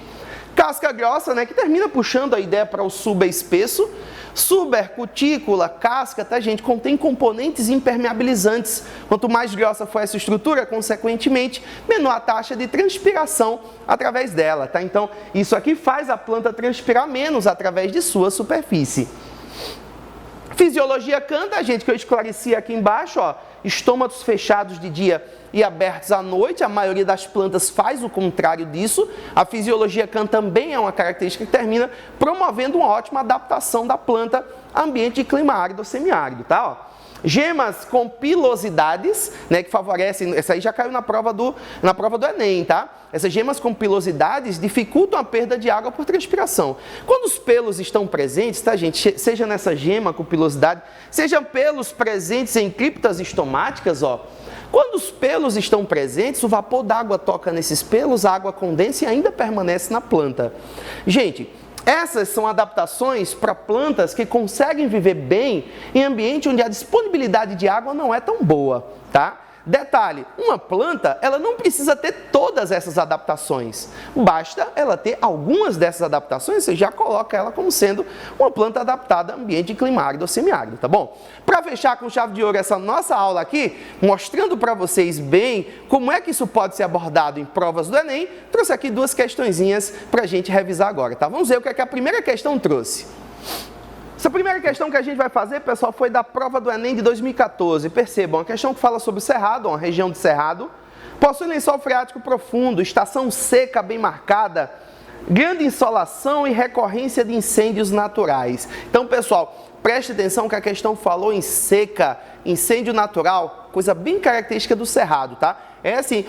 Casca grossa, né? Que termina puxando a ideia para o subespesso. Suber, cutícula, casca, tá, gente? Contém componentes impermeabilizantes. Quanto mais grossa for essa estrutura, consequentemente, menor a taxa de transpiração através dela, tá? Então, isso aqui faz a planta transpirar menos através de sua superfície. Fisiologia canta, gente, que eu esclareci aqui embaixo, ó, estômatos fechados de dia e abertos à noite, a maioria das plantas faz o contrário disso. A fisiologia Kahn também é uma característica que termina promovendo uma ótima adaptação da planta a ambiente de clima árido ou semiárido, tá? Ó. Gemas com pilosidades, né, que favorecem, essa aí já caiu na prova do Enem, tá? Essas gemas com pilosidades dificultam a perda de água por transpiração. Quando os pelos estão presentes, tá, gente? Seja nessa gema com pilosidade, seja pelos presentes em criptas estomáticas, ó. Quando os pelos estão presentes, o vapor d'água toca nesses pelos, a água condensa e ainda permanece na planta. Gente, essas são adaptações para plantas que conseguem viver bem em ambiente onde a disponibilidade de água não é tão boa, tá? Detalhe, uma planta, ela não precisa ter todas essas adaptações. Basta ela ter algumas dessas adaptações, você já coloca ela como sendo uma planta adaptada a ambiente de clima árido ou semiárido, tá bom? Para fechar com chave de ouro essa nossa aula aqui, mostrando para vocês bem como é que isso pode ser abordado em provas do Enem, trouxe aqui duas questõezinhas para a gente revisar agora, tá? Vamos ver o que é que a primeira questão trouxe. Essa primeira questão que a gente vai fazer, pessoal, foi da prova do Enem de 2014. Percebam, a questão que fala sobre o Cerrado, uma região de Cerrado, possui lençol freático profundo, estação seca bem marcada, grande insolação e recorrência de incêndios naturais. Então, pessoal, preste atenção que a questão falou em seca, incêndio natural, coisa bem característica do Cerrado, tá? É assim,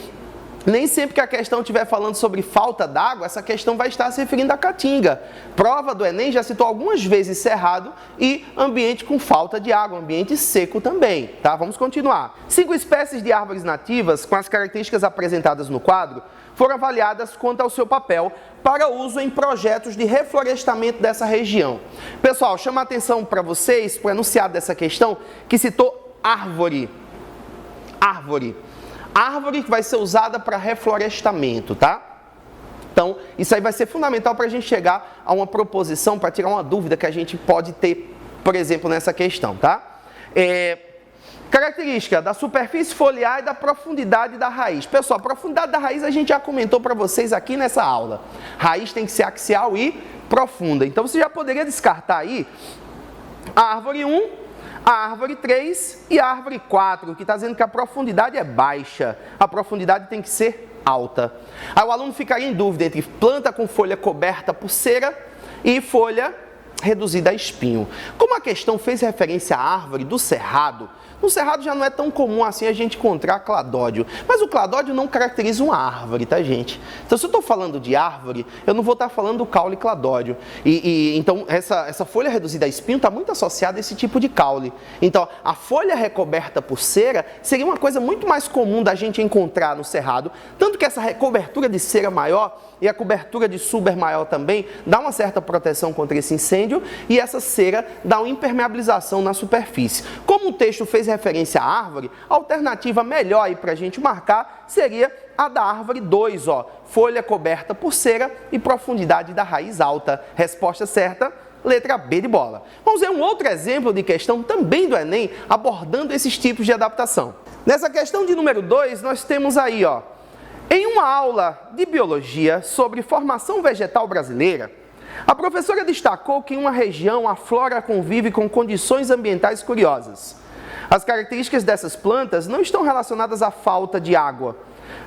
Nem sempre que a questão estiver falando sobre falta d'água, essa questão vai estar se referindo à caatinga. Prova do Enem já citou algumas vezes cerrado e ambiente com falta de água, ambiente seco também, tá? Vamos continuar. 5 espécies de árvores nativas com as características apresentadas no quadro foram avaliadas quanto ao seu papel para uso em projetos de reflorestamento dessa região. Pessoal, chama a atenção para vocês, para o enunciado dessa questão, que citou árvore. Árvore que vai ser usada para reflorestamento, tá? Então, isso aí vai ser fundamental para a gente chegar a uma proposição, para tirar uma dúvida que a gente pode ter, por exemplo, nessa questão, tá? Característica da superfície foliar e da profundidade da raiz. Pessoal, a profundidade da raiz a gente já comentou para vocês aqui nessa aula. Raiz tem que ser axial e profunda. Então, você já poderia descartar aí a árvore 1, a árvore 3 e a árvore 4, que está dizendo que a profundidade é baixa, a profundidade tem que ser alta. Aí o aluno ficaria em dúvida entre planta com folha coberta por cera e folha reduzida a espinho. Como a questão fez referência à árvore do cerrado, no cerrado já não é tão comum assim a gente encontrar cladódio, mas o cladódio não caracteriza uma árvore, tá, gente? Então, se eu estou falando de árvore, eu não vou estar falando do caule cladódio. Então, essa folha reduzida a espinho está muito associada a esse tipo de caule. Então, a folha recoberta por cera seria uma coisa muito mais comum da gente encontrar no cerrado, tanto que essa recobertura de cera maior e a cobertura de suber maior também dá uma certa proteção contra esse incêndio e essa cera dá uma impermeabilização na superfície. Como o texto fez referência à árvore, a alternativa melhor aí para a gente marcar seria a da árvore 2, ó, folha coberta por cera e profundidade da raiz alta. Resposta certa, letra B de bola. Vamos ver um outro exemplo de questão também do Enem abordando esses tipos de adaptação. Nessa questão de número 2, nós temos aí, ó, em uma aula de biologia sobre formação vegetal brasileira, a professora destacou que em uma região a flora convive com condições ambientais curiosas. As características dessas plantas não estão relacionadas à falta de água,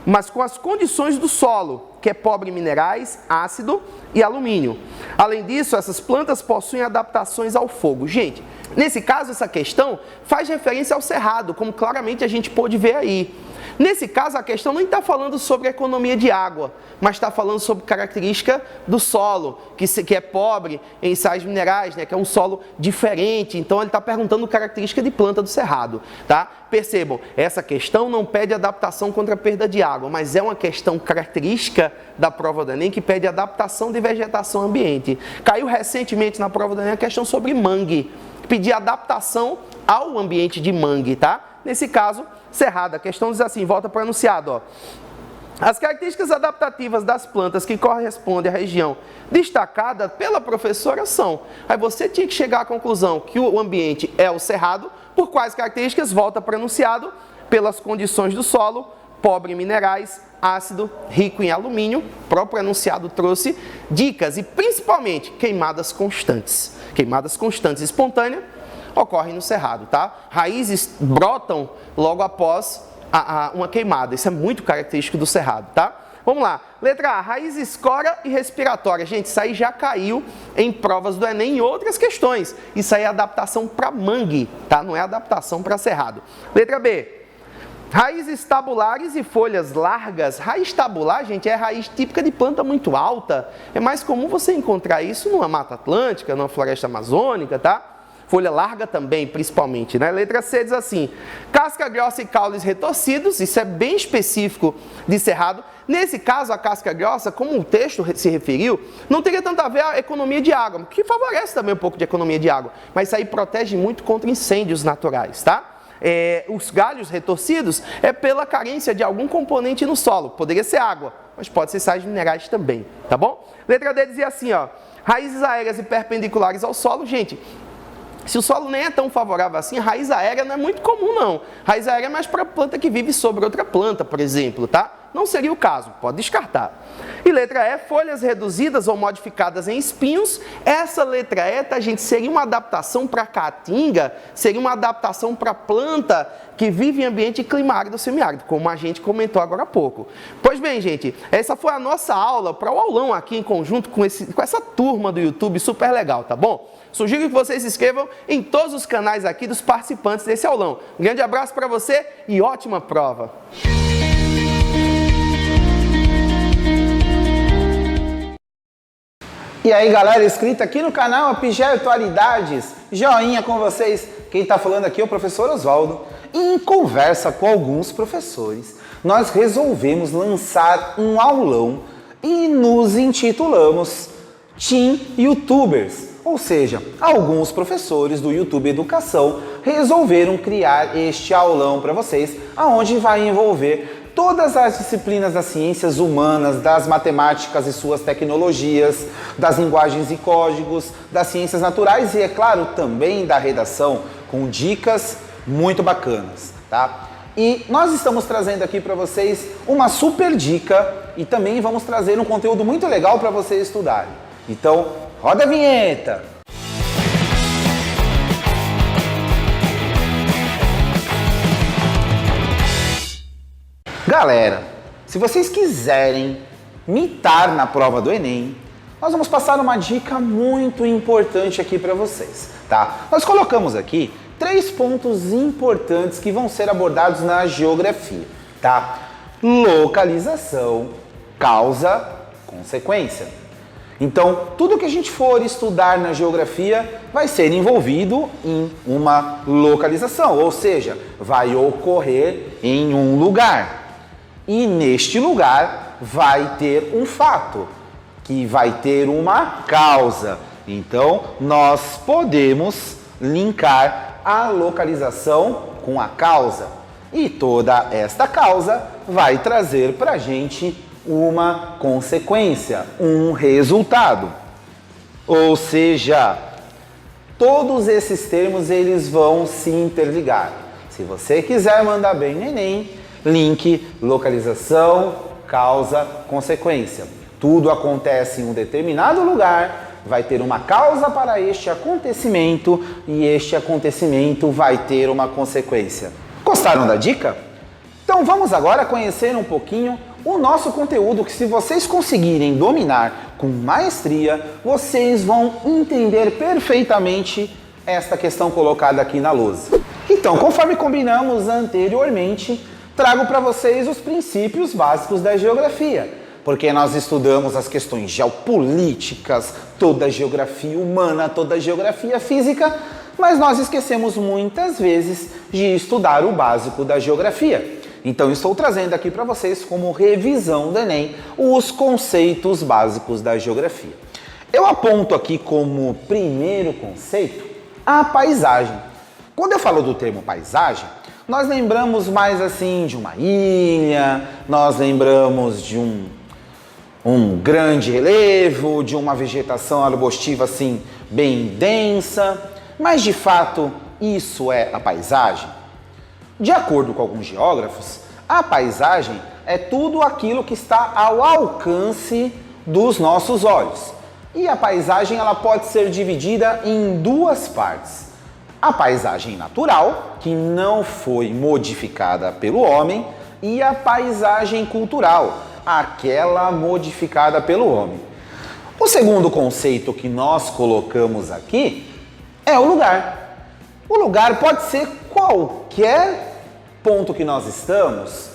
mas com as condições do solo, que é pobre em minerais, ácido e alumínio. Além disso, essas plantas possuem adaptações ao fogo. Gente, nesse caso, essa questão faz referência ao cerrado, como claramente a gente pôde ver aí. Nesse caso, a questão nem está falando sobre economia de água, mas está falando sobre característica do solo, que é pobre em sais minerais, né, que é um solo diferente. Então, ele está perguntando característica de planta do cerrado. Tá? Percebam, essa questão não pede adaptação contra a perda de água, mas é uma questão característica da prova do Enem que pede adaptação de vegetação ao ambiente. Caiu recentemente na prova do Enem a questão sobre mangue, pedir adaptação ao ambiente de mangue, tá? Nesse caso, cerrado. A questão diz assim, volta para o enunciado, ó. As características adaptativas das plantas que correspondem à região destacada pela professora são... Aí você tinha que chegar à conclusão que o ambiente é o cerrado, por quais características? Volta para o enunciado, pelas condições do solo, pobre em minerais, ácido, rico em alumínio. O próprio enunciado trouxe dicas e principalmente queimadas constantes. Queimadas constantes espontâneas ocorrem no cerrado, tá? Raízes brotam logo após uma queimada. Isso é muito característico do cerrado, tá? Vamos lá. Letra A, raiz escora e respiratória. Gente, isso aí já caiu em provas do Enem e outras questões. Isso aí é adaptação para mangue, tá? Não é adaptação para cerrado. Letra B, raízes tabulares e folhas largas. Raiz tabular, gente, é raiz típica de planta muito alta. É mais comum você encontrar isso numa mata atlântica, numa floresta amazônica, tá? Folha larga também, principalmente, né? Letra C diz assim, casca grossa e caules retorcidos, isso é bem específico de cerrado. Nesse caso, a casca grossa, como o texto se referiu, não teria tanto a ver a economia de água, que favorece também um pouco de economia de água, mas isso aí protege muito contra incêndios naturais, tá? Os galhos retorcidos é pela carência de algum componente no solo, poderia ser água, mas pode ser sais minerais também, tá bom? Letra D dizia assim, ó, raízes aéreas e perpendiculares ao solo, gente, se o solo nem é tão favorável assim, raiz aérea não é muito comum não. Raiz aérea é mais para planta que vive sobre outra planta, por exemplo, tá? Não seria o caso, pode descartar. E letra E, folhas reduzidas ou modificadas em espinhos. Essa letra E, tá, gente, seria uma adaptação para caatinga, seria uma adaptação para planta que vive em ambiente climárido ou semiárido, como a gente comentou agora há pouco. Pois bem, gente, essa foi a nossa aula para o aulão aqui em conjunto com essa turma do YouTube super legal, tá bom? Sugiro que vocês se inscrevam em todos os canais aqui dos participantes desse aulão. Um grande abraço para você e ótima prova! E aí galera, inscrita aqui no canal Apigea Atualidades, joinha com vocês. Quem tá falando aqui é o professor Oswaldo. E em conversa com alguns professores, nós resolvemos lançar um aulão e nos intitulamos Team YouTubers. Ou seja, alguns professores do YouTube Educação resolveram criar este aulão para vocês, aonde vai envolver todas as disciplinas das ciências humanas, das matemáticas e suas tecnologias, das linguagens e códigos, das ciências naturais e, é claro, também da redação, com dicas muito bacanas, tá? E nós estamos trazendo aqui para vocês uma super dica e também vamos trazer um conteúdo muito legal para vocês estudarem. Então, roda a vinheta! Galera, se vocês quiserem mitar na prova do Enem, nós vamos passar uma dica muito importante aqui para vocês, tá? Nós colocamos aqui 3 pontos importantes que vão ser abordados na geografia, tá? Localização, causa, consequência. Então, tudo que a gente for estudar na geografia vai ser envolvido em uma localização, ou seja, vai ocorrer em um lugar. E neste lugar vai ter um fato, que vai ter uma causa. Então, nós podemos linkar a localização com a causa. E toda esta causa vai trazer para a gente uma consequência, um resultado. Ou seja, todos esses termos eles vão se interligar. Se você quiser mandar bem no Enem, link, localização, causa, consequência. Tudo acontece em um determinado lugar, vai ter uma causa para este acontecimento e este acontecimento vai ter uma consequência. Gostaram da dica? Então vamos agora conhecer um pouquinho o nosso conteúdo que, se vocês conseguirem dominar com maestria, vocês vão entender perfeitamente esta questão colocada aqui na lousa. Então, conforme combinamos anteriormente, trago para vocês os princípios básicos da geografia, porque nós estudamos as questões geopolíticas, toda a geografia humana, toda a geografia física, mas nós esquecemos muitas vezes de estudar o básico da geografia. Então estou trazendo aqui para vocês como revisão do Enem os conceitos básicos da geografia. Eu aponto aqui como primeiro conceito a paisagem. Quando eu falo do termo paisagem, nós lembramos mais assim de uma ilha, nós lembramos de um grande relevo, de uma vegetação arbustiva assim bem densa, mas de fato isso é a paisagem? De acordo com alguns geógrafos, a paisagem é tudo aquilo que está ao alcance dos nossos olhos. E a paisagem ela pode ser dividida em 2 partes. A paisagem natural, que não foi modificada pelo homem, e a paisagem cultural, aquela modificada pelo homem. O segundo conceito que nós colocamos aqui é o lugar. O lugar pode ser qualquer ponto que nós estamos?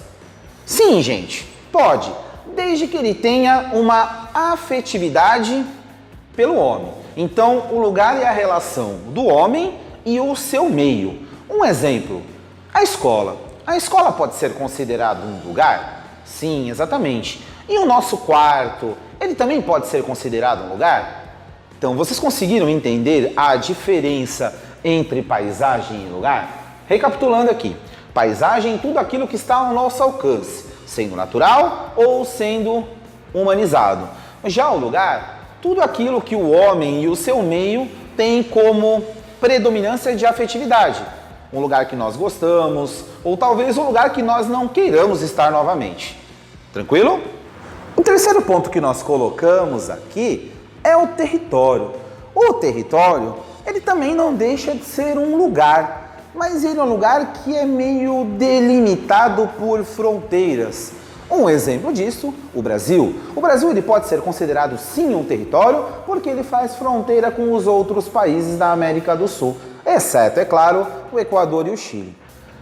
Sim, gente, pode, desde que ele tenha uma afetividade pelo homem. Então, o lugar é a relação do homem e o seu meio. Um exemplo, a escola. A escola pode ser considerado um lugar? Sim, exatamente. E o nosso quarto, ele também pode ser considerado um lugar? Então, vocês conseguiram entender a diferença entre paisagem e lugar? Recapitulando aqui, paisagem, tudo aquilo que está ao nosso alcance, sendo natural ou sendo humanizado. Já o lugar, tudo aquilo que o homem e o seu meio têm como predominância de afetividade. Um lugar que nós gostamos, ou talvez um lugar que nós não queiramos estar novamente. Tranquilo? O terceiro ponto que nós colocamos aqui é o território. O território, ele também não deixa de ser um lugar, mas ele é um lugar que é meio delimitado por fronteiras. Um exemplo disso, o Brasil. O Brasil ele pode ser considerado sim um território porque ele faz fronteira com os outros países da América do Sul, exceto, é claro, o Equador e o Chile.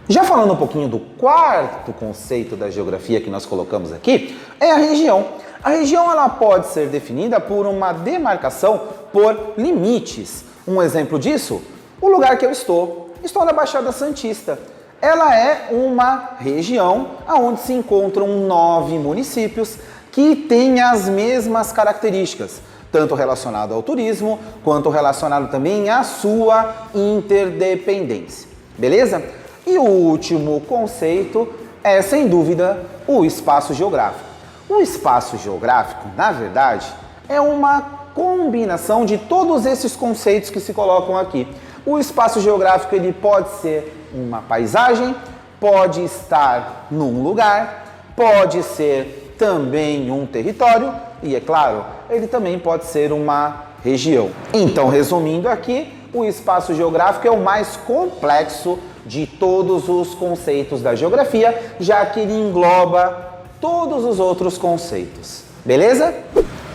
Já falando um pouquinho do quarto conceito da geografia que nós colocamos aqui, é a região. A região ela pode ser definida por uma demarcação por limites. Um exemplo disso, o lugar que eu estou na Baixada Santista. Ela é uma região onde se encontram 9 municípios que têm as mesmas características, tanto relacionado ao turismo, quanto relacionado também à sua interdependência. Beleza? E o último conceito é, sem dúvida, o espaço geográfico. O espaço geográfico, na verdade, é uma combinação de todos esses conceitos que se colocam aqui. O espaço geográfico ele pode ser uma paisagem, pode estar num lugar, pode ser também um território e, é claro, ele também pode ser uma região. Então, resumindo aqui, o espaço geográfico é o mais complexo de todos os conceitos da geografia, já que ele engloba todos os outros conceitos. Beleza?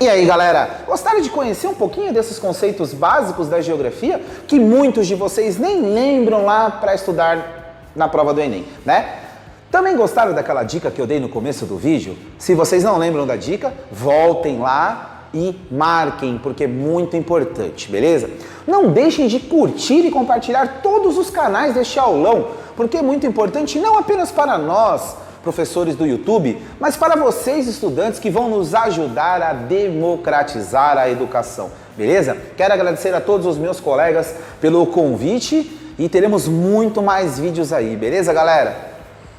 E aí, galera, gostaram de conhecer um pouquinho desses conceitos básicos da geografia que muitos de vocês nem lembram lá para estudar na prova do Enem, né? Também gostaram daquela dica que eu dei no começo do vídeo? Se vocês não lembram da dica, voltem lá e marquem, porque é muito importante, beleza? Não deixem de curtir e compartilhar todos os canais deste aulão, porque é muito importante não apenas para nós, professores do YouTube, mas para vocês, estudantes, que vão nos ajudar a democratizar a educação, beleza? Quero agradecer a todos os meus colegas pelo convite e teremos muito mais vídeos aí, beleza, galera?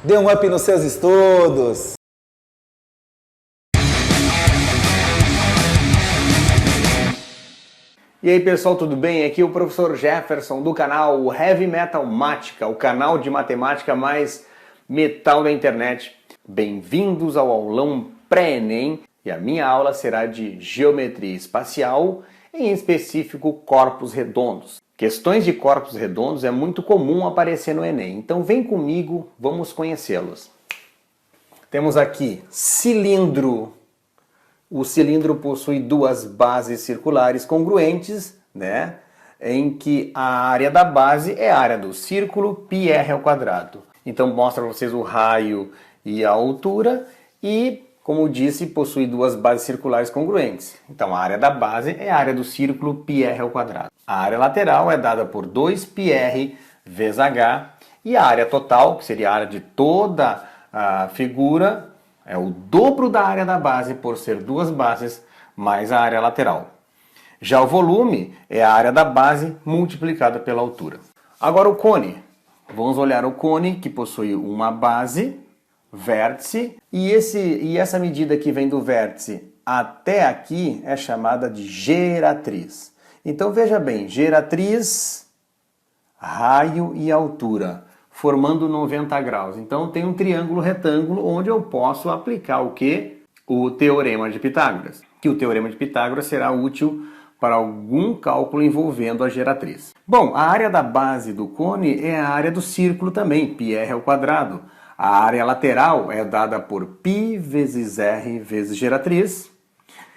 Dê um up nos seus estudos! E aí pessoal, tudo bem? Aqui é o professor Jefferson do canal Heavy Metal Mática, o canal de matemática mais metal da internet. Bem-vindos ao aulão pré-ENEM e a minha aula será de geometria espacial, em específico corpos redondos. Questões de corpos redondos é muito comum aparecer no Enem, então vem comigo, vamos conhecê-los. Temos aqui cilindro. O cilindro possui duas bases circulares congruentes, né? Em que a área da base é a área do círculo, πr². Então mostra para vocês o raio e a altura e, como disse, possui duas bases circulares congruentes. Então a área da base é a área do círculo πr². A área lateral é dada por 2πr vezes h e a área total, que seria a área de toda a figura, é o dobro da área da base por ser duas bases mais a área lateral. Já o volume é a área da base multiplicada pela altura. Agora o cone. Vamos olhar o cone, que possui uma base, vértice, e essa medida que vem do vértice até aqui é chamada de geratriz. Então veja bem, geratriz, raio e altura, formando 90 graus. Então tem um triângulo retângulo onde eu posso aplicar o quê? O Teorema de Pitágoras. Que o Teorema de Pitágoras será útil para algum cálculo envolvendo a geratriz. Bom, a área da base do cone é a área do círculo também, πr². A área lateral é dada por π vezes r vezes geratriz.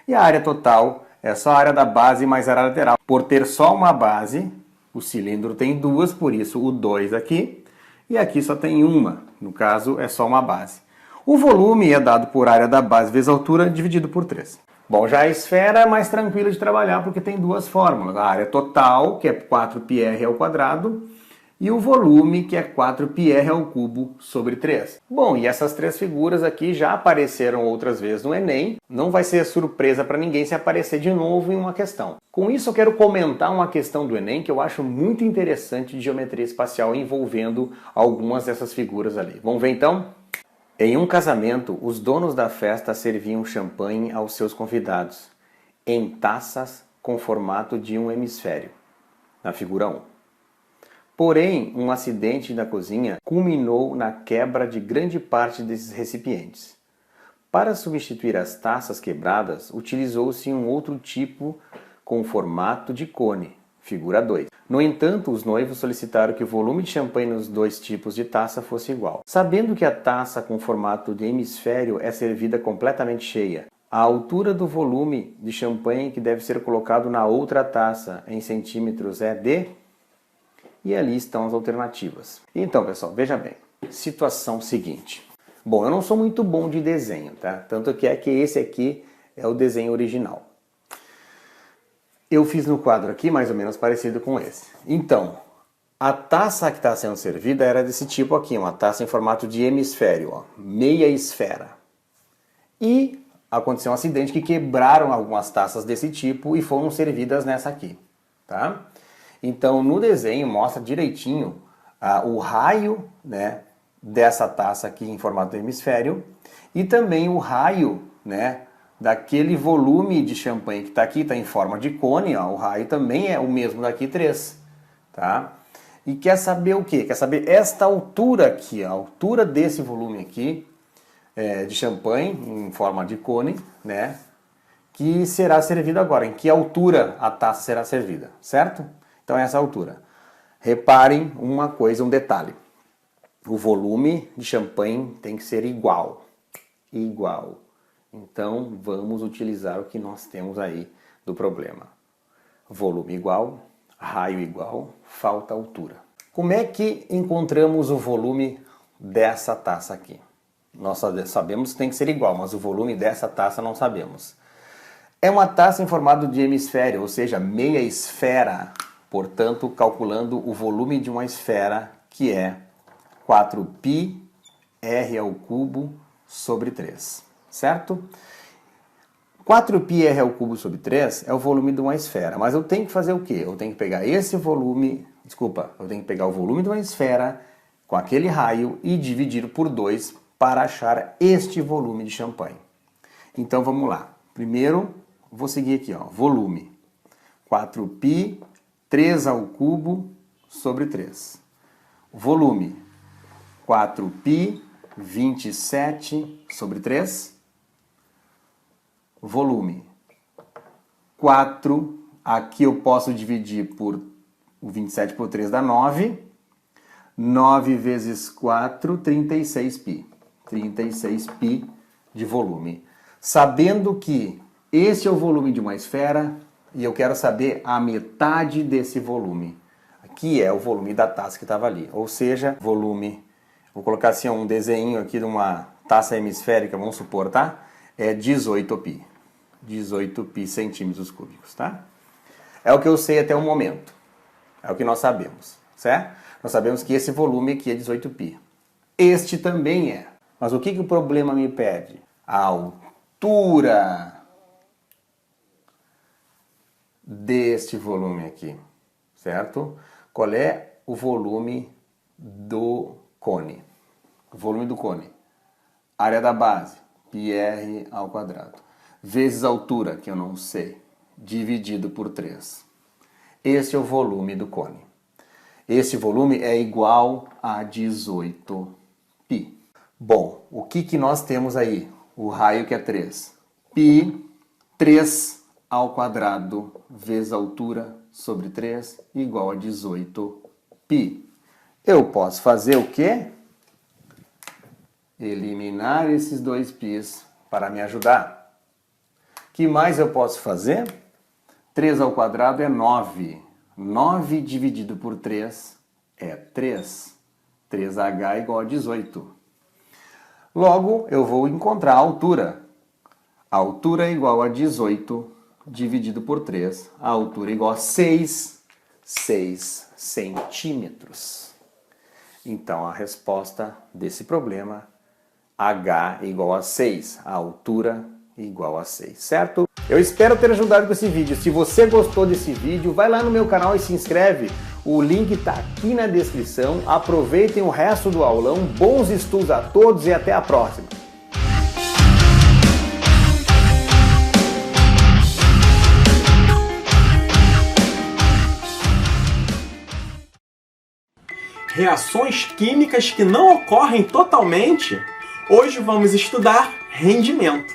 E a área total é só a área da base mais a área lateral. Por ter só uma base, o cilindro tem duas, por isso o 2 aqui. E aqui só tem uma, no caso é só uma base. O volume é dado por área da base vezes altura dividido por 3. Bom, já a esfera é mais tranquila de trabalhar porque tem duas fórmulas. A área total, que é 4πr², e o volume, que é 4πr³ sobre 3. Bom, e essas três figuras aqui já apareceram outras vezes no Enem. Não vai ser surpresa para ninguém se aparecer de novo em uma questão. Com isso eu quero comentar uma questão do Enem que eu acho muito interessante de geometria espacial envolvendo algumas dessas figuras ali. Vamos ver então? Em um casamento, os donos da festa serviam champanhe aos seus convidados, em taças com formato de um hemisfério, na figura 1. Porém, um acidente na cozinha culminou na quebra de grande parte desses recipientes. Para substituir as taças quebradas, utilizou-se um outro tipo com formato de cone, figura 2. No entanto, os noivos solicitaram que o volume de champanhe nos dois tipos de taça fosse igual. Sabendo que a taça com formato de hemisfério é servida completamente cheia, a altura do volume de champanhe que deve ser colocado na outra taça em centímetros é de... E ali estão as alternativas. Então, pessoal, veja bem. Situação seguinte. Bom, eu não sou muito bom de desenho, tá? Tanto que é que esse aqui é o desenho original. Eu fiz no quadro aqui mais ou menos parecido com esse. Então, a taça que está sendo servida era desse tipo aqui, uma taça em formato de hemisfério, ó, meia esfera. E aconteceu um acidente que quebraram algumas taças desse tipo e foram servidas nessa aqui, tá? Então, no desenho mostra direitinho o raio, né, dessa taça aqui em formato de hemisfério e também o raio, né, daquele volume de champanhe que está aqui, está em forma de cone, ó, o raio também é o mesmo daqui 3, tá? E quer saber o quê? Quer saber esta altura aqui, a altura desse volume aqui de champanhe em forma de cone, né? Que será servido agora. Em que altura a taça será servida, certo? Então essa altura. Reparem uma coisa, um detalhe. O volume de champanhe tem que ser igual. Igual. Então vamos utilizar o que nós temos aí do problema. Volume igual, raio igual, falta altura. Como é que encontramos o volume dessa taça aqui? Nós sabemos que tem que ser igual, mas o volume dessa taça não sabemos. É uma taça em formato de hemisfério, ou seja, meia esfera. Portanto, calculando o volume de uma esfera, que é 4πr ao cubo sobre 3, certo? 4πr ao cubo sobre 3 é o volume de uma esfera, mas eu tenho que fazer o quê? Eu tenho que pegar esse volume, eu tenho que pegar o volume de uma esfera com aquele raio e dividir por 2 para achar este volume de champanhe. Então vamos lá. Primeiro, vou seguir aqui, ó, volume. 4π, 3 ao cubo sobre 3. Volume. 4π, 27 sobre 3. Volume. 4, aqui eu posso dividir por o 27 por 3 dá 9. 9 vezes 4, 36π. 36π de volume. Sabendo que esse é o volume de uma esfera e eu quero saber a metade desse volume, que é o volume da taça que estava ali. Ou seja, volume, vou colocar assim um desenho aqui de uma taça hemisférica, vamos supor, tá? É 18π. 18π centímetros cúbicos, tá? É o que eu sei até o momento. É o que nós sabemos, certo? Nós sabemos que esse volume aqui é 18π. Este também é. Mas o que o problema me pede? A altura deste volume aqui, certo? Qual é o volume do cone? O volume do cone. Área da base, πr ao quadrado. Vezes a altura, que eu não sei, dividido por 3. Esse é o volume do cone. Esse volume é igual a 18π. Bom, o que nós temos aí? O raio que é 3. Π, 3 ao quadrado vezes a altura sobre 3 igual a 18π. Eu posso fazer o quê? Eliminar esses dois π's para me ajudar. O que mais eu posso fazer? 3 ao quadrado é 9. 9 dividido por 3 é 3. 3h igual a 18. Logo, eu vou encontrar a altura. A altura é igual a 18 dividido por 3. A altura é igual a 6 centímetros. Então, a resposta desse problema, h é igual a 6. A altura é igual a 6, certo? Eu espero ter ajudado com esse vídeo. Se você gostou desse vídeo, vai lá no meu canal e se inscreve. O link está aqui na descrição. Aproveitem o resto do aulão. Bons estudos a todos e até a próxima. Reações químicas que não ocorrem totalmente? Hoje vamos estudar rendimento.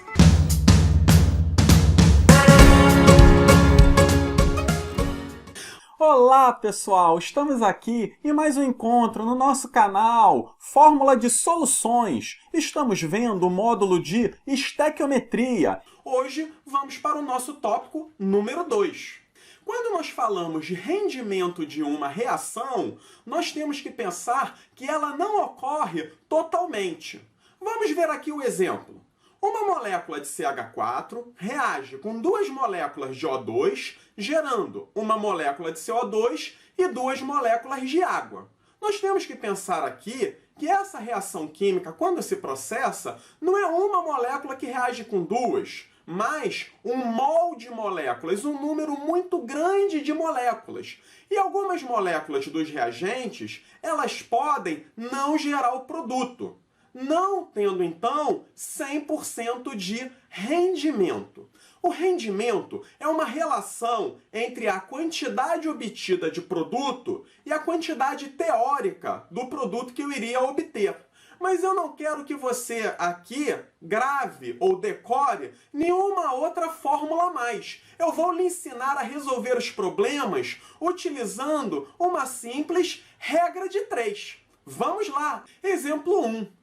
Olá pessoal, estamos aqui em mais um encontro no nosso canal Fórmula de Soluções. Estamos vendo o módulo de estequiometria. Hoje vamos para o nosso tópico número 2. Quando nós falamos de rendimento de uma reação, nós temos que pensar que ela não ocorre totalmente. Vamos ver aqui o exemplo. Uma molécula de CH4 reage com duas moléculas de O2, gerando uma molécula de CO2 e duas moléculas de água. Nós temos que pensar aqui que essa reação química, quando se processa, não é uma molécula que reage com duas, mas um mol de moléculas, um número muito grande de moléculas. E algumas moléculas dos reagentes, elas podem não gerar o produto, não tendo, então, 100% de rendimento. O rendimento é uma relação entre a quantidade obtida de produto e a quantidade teórica do produto que eu iria obter. Mas eu não quero que você aqui grave ou decore nenhuma outra fórmula a mais. Eu vou lhe ensinar a resolver os problemas utilizando uma simples regra de 3. Vamos lá! Exemplo 1.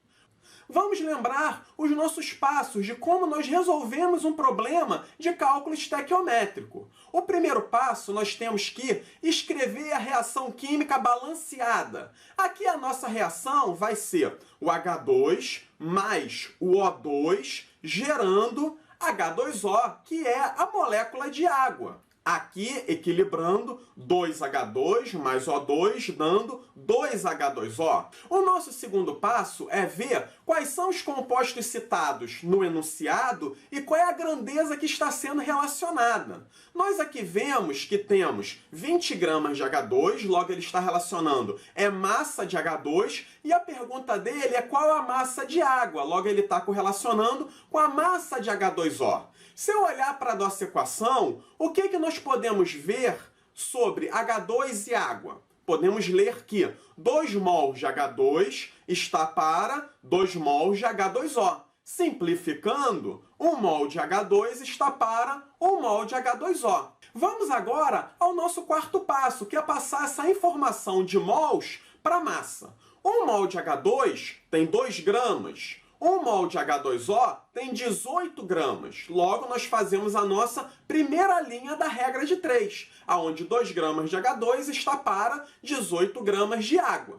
Vamos lembrar os nossos passos de como nós resolvemos um problema de cálculo estequiométrico. O primeiro passo, nós temos que escrever a reação química balanceada. Aqui a nossa reação vai ser o H2 mais o O2 gerando H2O, que é a molécula de água. Aqui, equilibrando, 2H2 mais O2, dando 2H2O. O nosso segundo passo é ver quais são os compostos citados no enunciado e qual é a grandeza que está sendo relacionada. Nós aqui vemos que temos 20 gramas de H2, logo ele está relacionando é massa de H2, e a pergunta dele é qual a massa de água, logo ele está correlacionando com a massa de H2O. Se eu olhar para a nossa equação, o que nós podemos ver sobre H2 e água? Podemos ler que 2 mols de H2 está para 2 mols de H2O. Simplificando, 1 mol de H2 está para 1 mol de H2O. Vamos agora ao nosso quarto passo, que é passar essa informação de mols para massa. 1 mol de H2 tem 2 gramas. 1 mol de H2O tem 18 gramas. Logo, nós fazemos a nossa primeira linha da regra de 3, onde 2 gramas de H2 está para 18 gramas de água.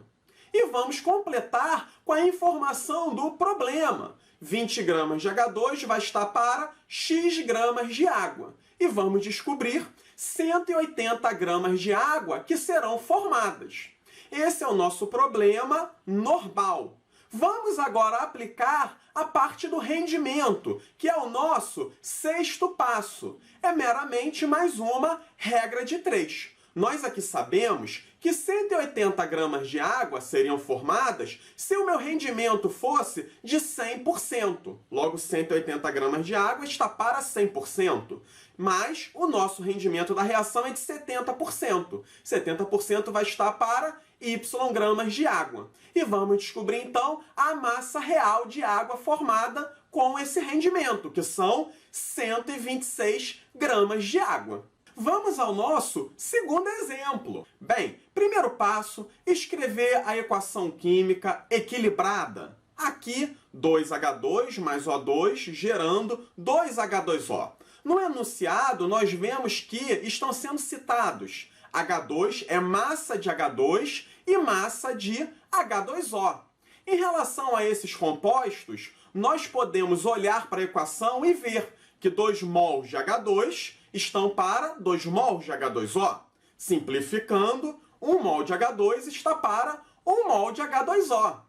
E vamos completar com a informação do problema. 20 gramas de H2 vai estar para X gramas de água. E vamos descobrir 180 gramas de água que serão formadas. Esse é o nosso problema normal. Vamos agora aplicar a parte do rendimento, que é o nosso sexto passo. É meramente mais uma regra de 3. Nós aqui sabemos que 180 gramas de água seriam formadas se o meu rendimento fosse de 100%. Logo, 180 gramas de água está para 100%. Mas o nosso rendimento da reação é de 70%. 70% vai estar para Y gramas de água. E vamos descobrir, então, a massa real de água formada com esse rendimento, que são 126 gramas de água. Vamos ao nosso segundo exemplo. Bem, primeiro passo, escrever a equação química equilibrada. Aqui, 2H2 mais O2 gerando 2H2O. No enunciado, nós vemos que estão sendo citados H2 é massa de H2 e massa de H2O. Em relação a esses compostos, nós podemos olhar para a equação e ver que 2 mols de H2 estão para 2 mols de H2O. Simplificando, 1 mol de H2 está para 1 mol de H2O.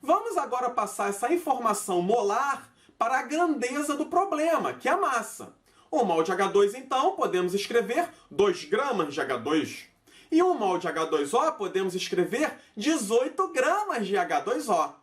Vamos agora passar essa informação molar para a grandeza do problema, que é a massa. 1 mol de H2, então, podemos escrever 2 gramas de H2. E 1 mol de H2O podemos escrever 18 gramas de H2O.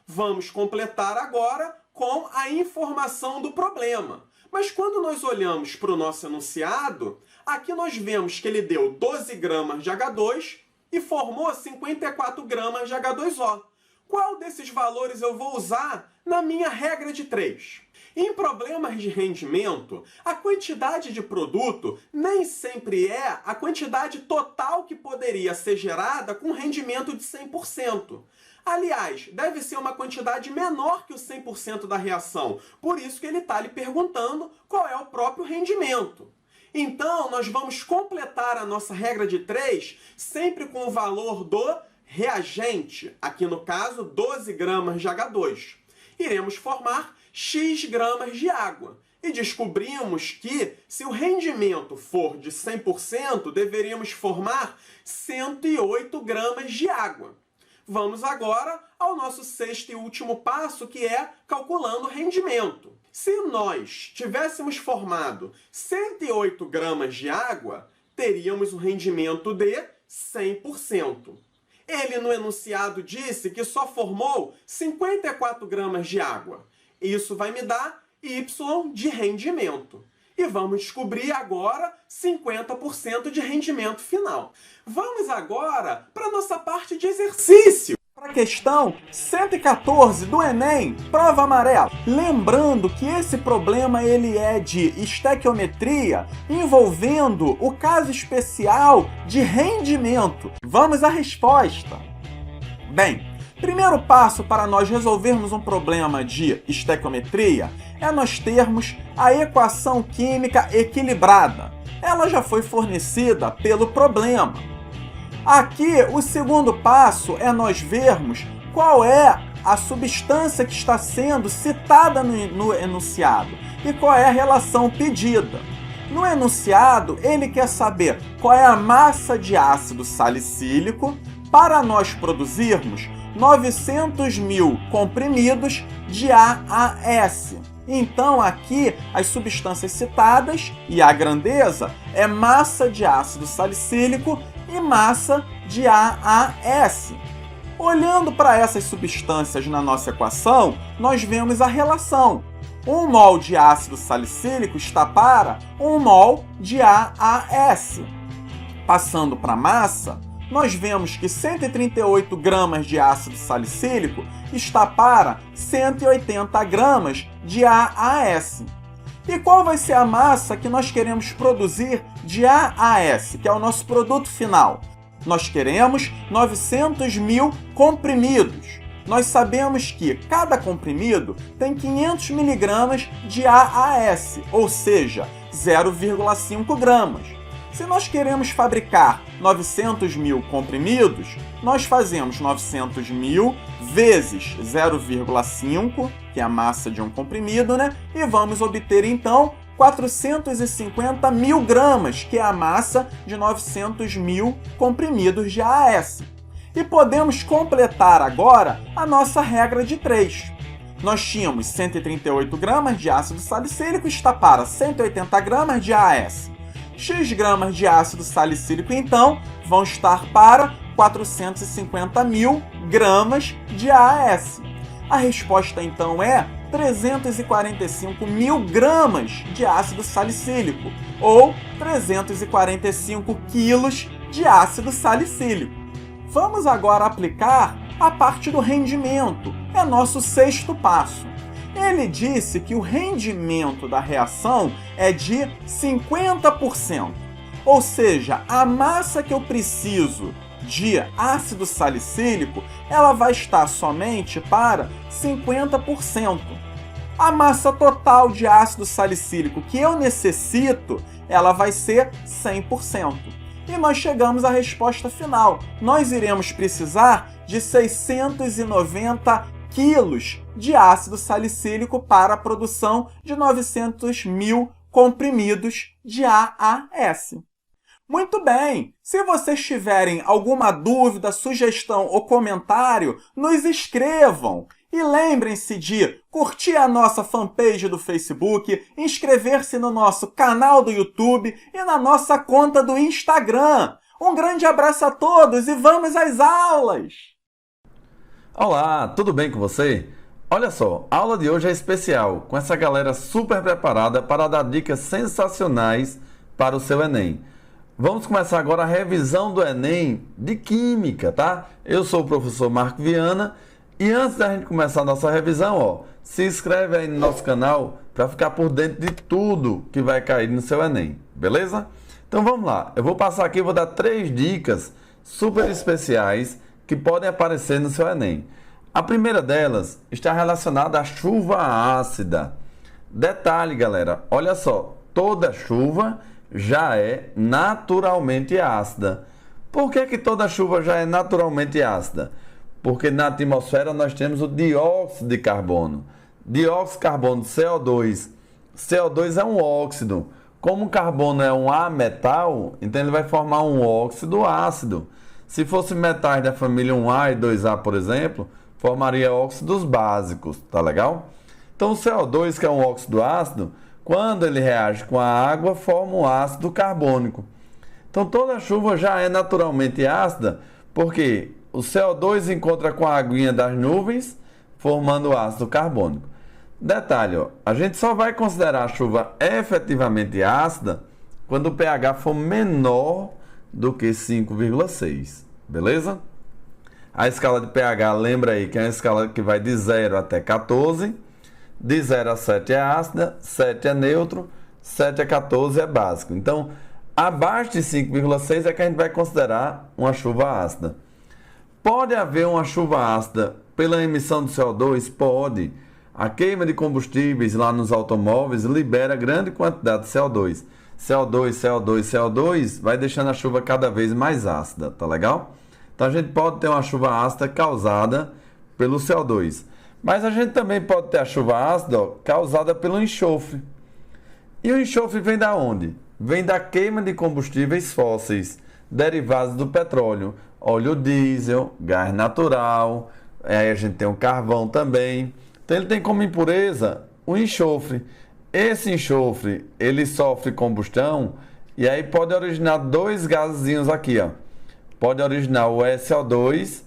Vamos completar agora com a informação do problema. Mas quando nós olhamos para o nosso enunciado, aqui nós vemos que ele deu 12 gramas de H2 e formou 54 gramas de H2O. Qual desses valores eu vou usar na minha regra de 3? Em problemas de rendimento, a quantidade de produto nem sempre é a quantidade total que poderia ser gerada com rendimento de 100%. Aliás, deve ser uma quantidade menor que o 100% da reação. Por isso que ele está lhe perguntando qual é o próprio rendimento. Então, nós vamos completar a nossa regra de 3 sempre com o valor do reagente. Aqui no caso, 12 gramas de H2. Iremos formar X gramas de água. E descobrimos que, se o rendimento for de 100%, deveríamos formar 108 gramas de água. Vamos agora ao nosso sexto e último passo, que é calculando o rendimento. Se nós tivéssemos formado 108 gramas de água, teríamos um rendimento de 100%. Ele, no enunciado, disse que só formou 54 gramas de água. Isso vai me dar Y de rendimento. E vamos descobrir agora 50% de rendimento final. Vamos agora para a nossa parte de exercício. Para a questão 114 do Enem, prova amarela. Lembrando que esse problema ele é de estequiometria, envolvendo o caso especial de rendimento. Vamos à resposta. Bem, primeiro passo para nós resolvermos um problema de estequiometria é nós termos a equação química equilibrada. Ela já foi fornecida pelo problema. Aqui, o segundo passo é nós vermos qual é a substância que está sendo citada no enunciado e qual é a relação pedida. No enunciado, ele quer saber qual é a massa de ácido salicílico para nós produzirmos 900.000 comprimidos de AAS. Então, aqui, as substâncias citadas e a grandeza é massa de ácido salicílico e massa de AAS. Olhando para essas substâncias na nossa equação, nós vemos a relação. 1 mol de ácido salicílico está para 1 mol de AAS. Passando para a massa, nós vemos que 138 gramas de ácido salicílico está para 180 gramas de AAS. E qual vai ser a massa que nós queremos produzir de AAS, que é o nosso produto final? Nós queremos 900.000 comprimidos. Nós sabemos que cada comprimido tem 500 mg de AAS, ou seja, 0,5 gramas. Se nós queremos fabricar 900.000 comprimidos, nós fazemos 900.000 vezes 0,5, que é a massa de um comprimido, né? E vamos obter, então, 450.000 gramas, que é a massa de 900.000 comprimidos de AAS. E podemos completar agora a nossa regra de 3. Nós tínhamos 138 gramas de ácido salicílico, está para 180 gramas de AAS. X gramas de ácido salicílico, então, vão estar para 450.000 gramas de AAS. A resposta, então, é 345.000 gramas de ácido salicílico, ou 345 quilos de ácido salicílico. Vamos agora aplicar a parte do rendimento, é nosso sexto passo. Ele disse que o rendimento da reação é de 50%, ou seja, a massa que eu preciso de ácido salicílico, ela vai estar somente para 50%. A massa total de ácido salicílico que eu necessito, ela vai ser 100%. E nós chegamos à resposta final. Nós iremos precisar de 690 quilos de ácido salicílico para a produção de 900.000 comprimidos de AAS. Muito bem! Se vocês tiverem alguma dúvida, sugestão ou comentário, nos escrevam! E lembrem-se de curtir a nossa fanpage do Facebook, inscrever-se no nosso canal do YouTube e na nossa conta do Instagram. Um grande abraço a todos e vamos às aulas! Olá, tudo bem com você? Olha só, a aula de hoje é especial, com essa galera super preparada para dar dicas sensacionais para o seu Enem. Vamos começar agora a revisão do Enem de Química, tá? Eu sou o professor Marco Viana e antes da gente começar a nossa revisão, ó, se inscreve aí no nosso canal para ficar por dentro de tudo que vai cair no seu Enem, beleza? Então vamos lá, eu vou passar aqui e vou dar 3 dicas super especiais que podem aparecer no seu Enem. A primeira delas está relacionada à chuva ácida. Detalhe, galera, olha só, toda chuva já é naturalmente ácida. Por que toda chuva já é naturalmente ácida? Porque na atmosfera nós temos o dióxido de carbono. dióxido de carbono, CO2. CO2 é um óxido. Como o carbono é um ametal, então ele vai formar um óxido ácido. Se fosse metais da família 1A e 2A, por exemplo, formaria óxidos básicos, tá legal? Então o CO2, que é um óxido ácido, quando ele reage com a água, forma um ácido carbônico. Então toda chuva já é naturalmente ácida, porque o CO2 encontra com a aguinha das nuvens, formando ácido carbônico. Detalhe, ó, a gente só vai considerar a chuva efetivamente ácida quando o pH for menor do que 5,6, beleza? A escala de pH, lembra aí que é uma escala que vai de 0 até 14, de 0 a 7 é ácida, 7 é neutro, 7 a 14 é básico. Então, abaixo de 5,6 é que a gente vai considerar uma chuva ácida. Pode haver uma chuva ácida pela emissão de CO2? Pode. A queima de combustíveis lá nos automóveis libera grande quantidade de CO2. CO2, CO2, CO2 vai deixando a chuva cada vez mais ácida, tá legal? Então a gente pode ter uma chuva ácida causada pelo CO2. Mas a gente também pode ter a chuva ácida, ó, causada pelo enxofre. E o enxofre vem da onde? Vem da queima de combustíveis fósseis, derivados do petróleo, óleo diesel, gás natural, aí a gente tem o carvão também. Então ele tem como impureza o enxofre. Esse enxofre, ele sofre combustão e aí pode originar dois gasezinhos aqui, ó. Pode originar o SO2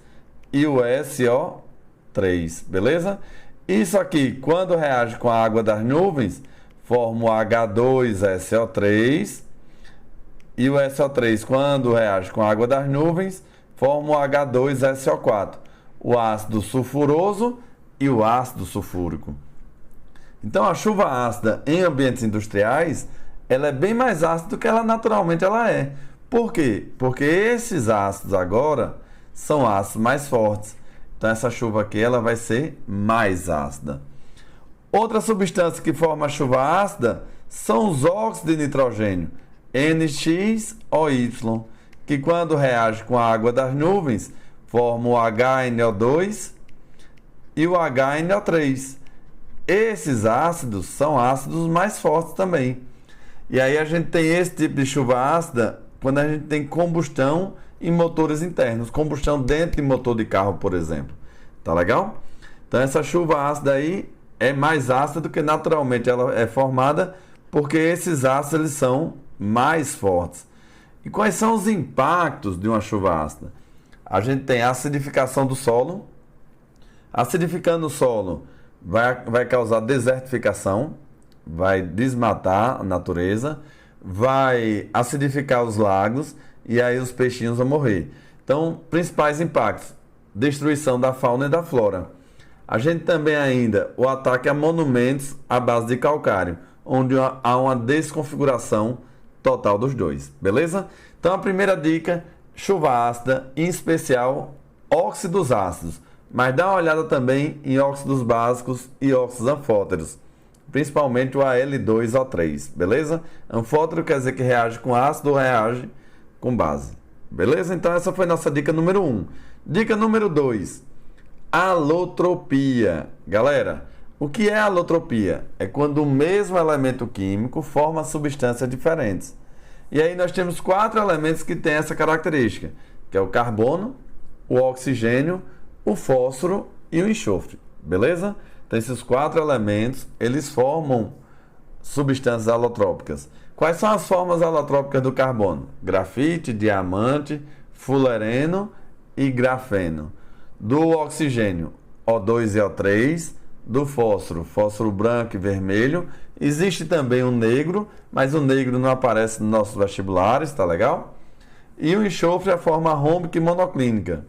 e o SO3, beleza? Isso aqui, quando reage com a água das nuvens, forma o H2SO3 e o SO3, quando reage com a água das nuvens, forma o H2SO4, o ácido sulfuroso e o ácido sulfúrico. Então a chuva ácida em ambientes industriais, ela é bem mais ácida do que ela naturalmente ela é. Por quê? Porque esses ácidos agora são ácidos mais fortes. Então essa chuva aqui ela vai ser mais ácida. Outra substância que forma a chuva ácida são os óxidos de nitrogênio, NX,OY, que quando reage com a água das nuvens, formam o HNO2 e o HNO3. Esses ácidos são ácidos mais fortes também. E aí a gente tem esse tipo de chuva ácida quando a gente tem combustão em motores internos, combustão dentro de motor de carro, por exemplo. Tá legal? Então essa chuva ácida aí é mais ácida do que naturalmente ela é formada, porque esses ácidos eles são mais fortes. E quais são os impactos de uma chuva ácida? A gente tem a acidificação do solo. Acidificando o solo vai causar desertificação, vai desmatar a natureza, vai acidificar os lagos e aí os peixinhos vão morrer. Então, principais impactos: destruição da fauna e da flora. A gente também ainda o ataque a monumentos à base de calcário, onde há uma desconfiguração total dos dois, beleza? Então a primeira dica, chuva ácida, em especial óxidos ácidos, mas dá uma olhada também em óxidos básicos e óxidos anfóteros, principalmente o Al2O3, beleza? Anfótero quer dizer que reage com ácido ou reage com base, beleza? Então essa foi nossa dica número 1. Dica número 2, alotropia. Galera, o que é alotropia? É quando o mesmo elemento químico forma substâncias diferentes. E aí nós temos 4 elementos que têm essa característica, que é o carbono, o oxigênio, o fósforo e o enxofre, beleza? Então esses 4 elementos, eles formam substâncias alotrópicas. Quais são as formas alotrópicas do carbono? Grafite, diamante, fulereno e grafeno. Do oxigênio, O2 e O3. Do fósforo, fósforo branco e vermelho. Existe também o negro, mas o negro não aparece nos nossos vestibulares, tá legal? E o enxofre é a forma rômbica e monoclínica.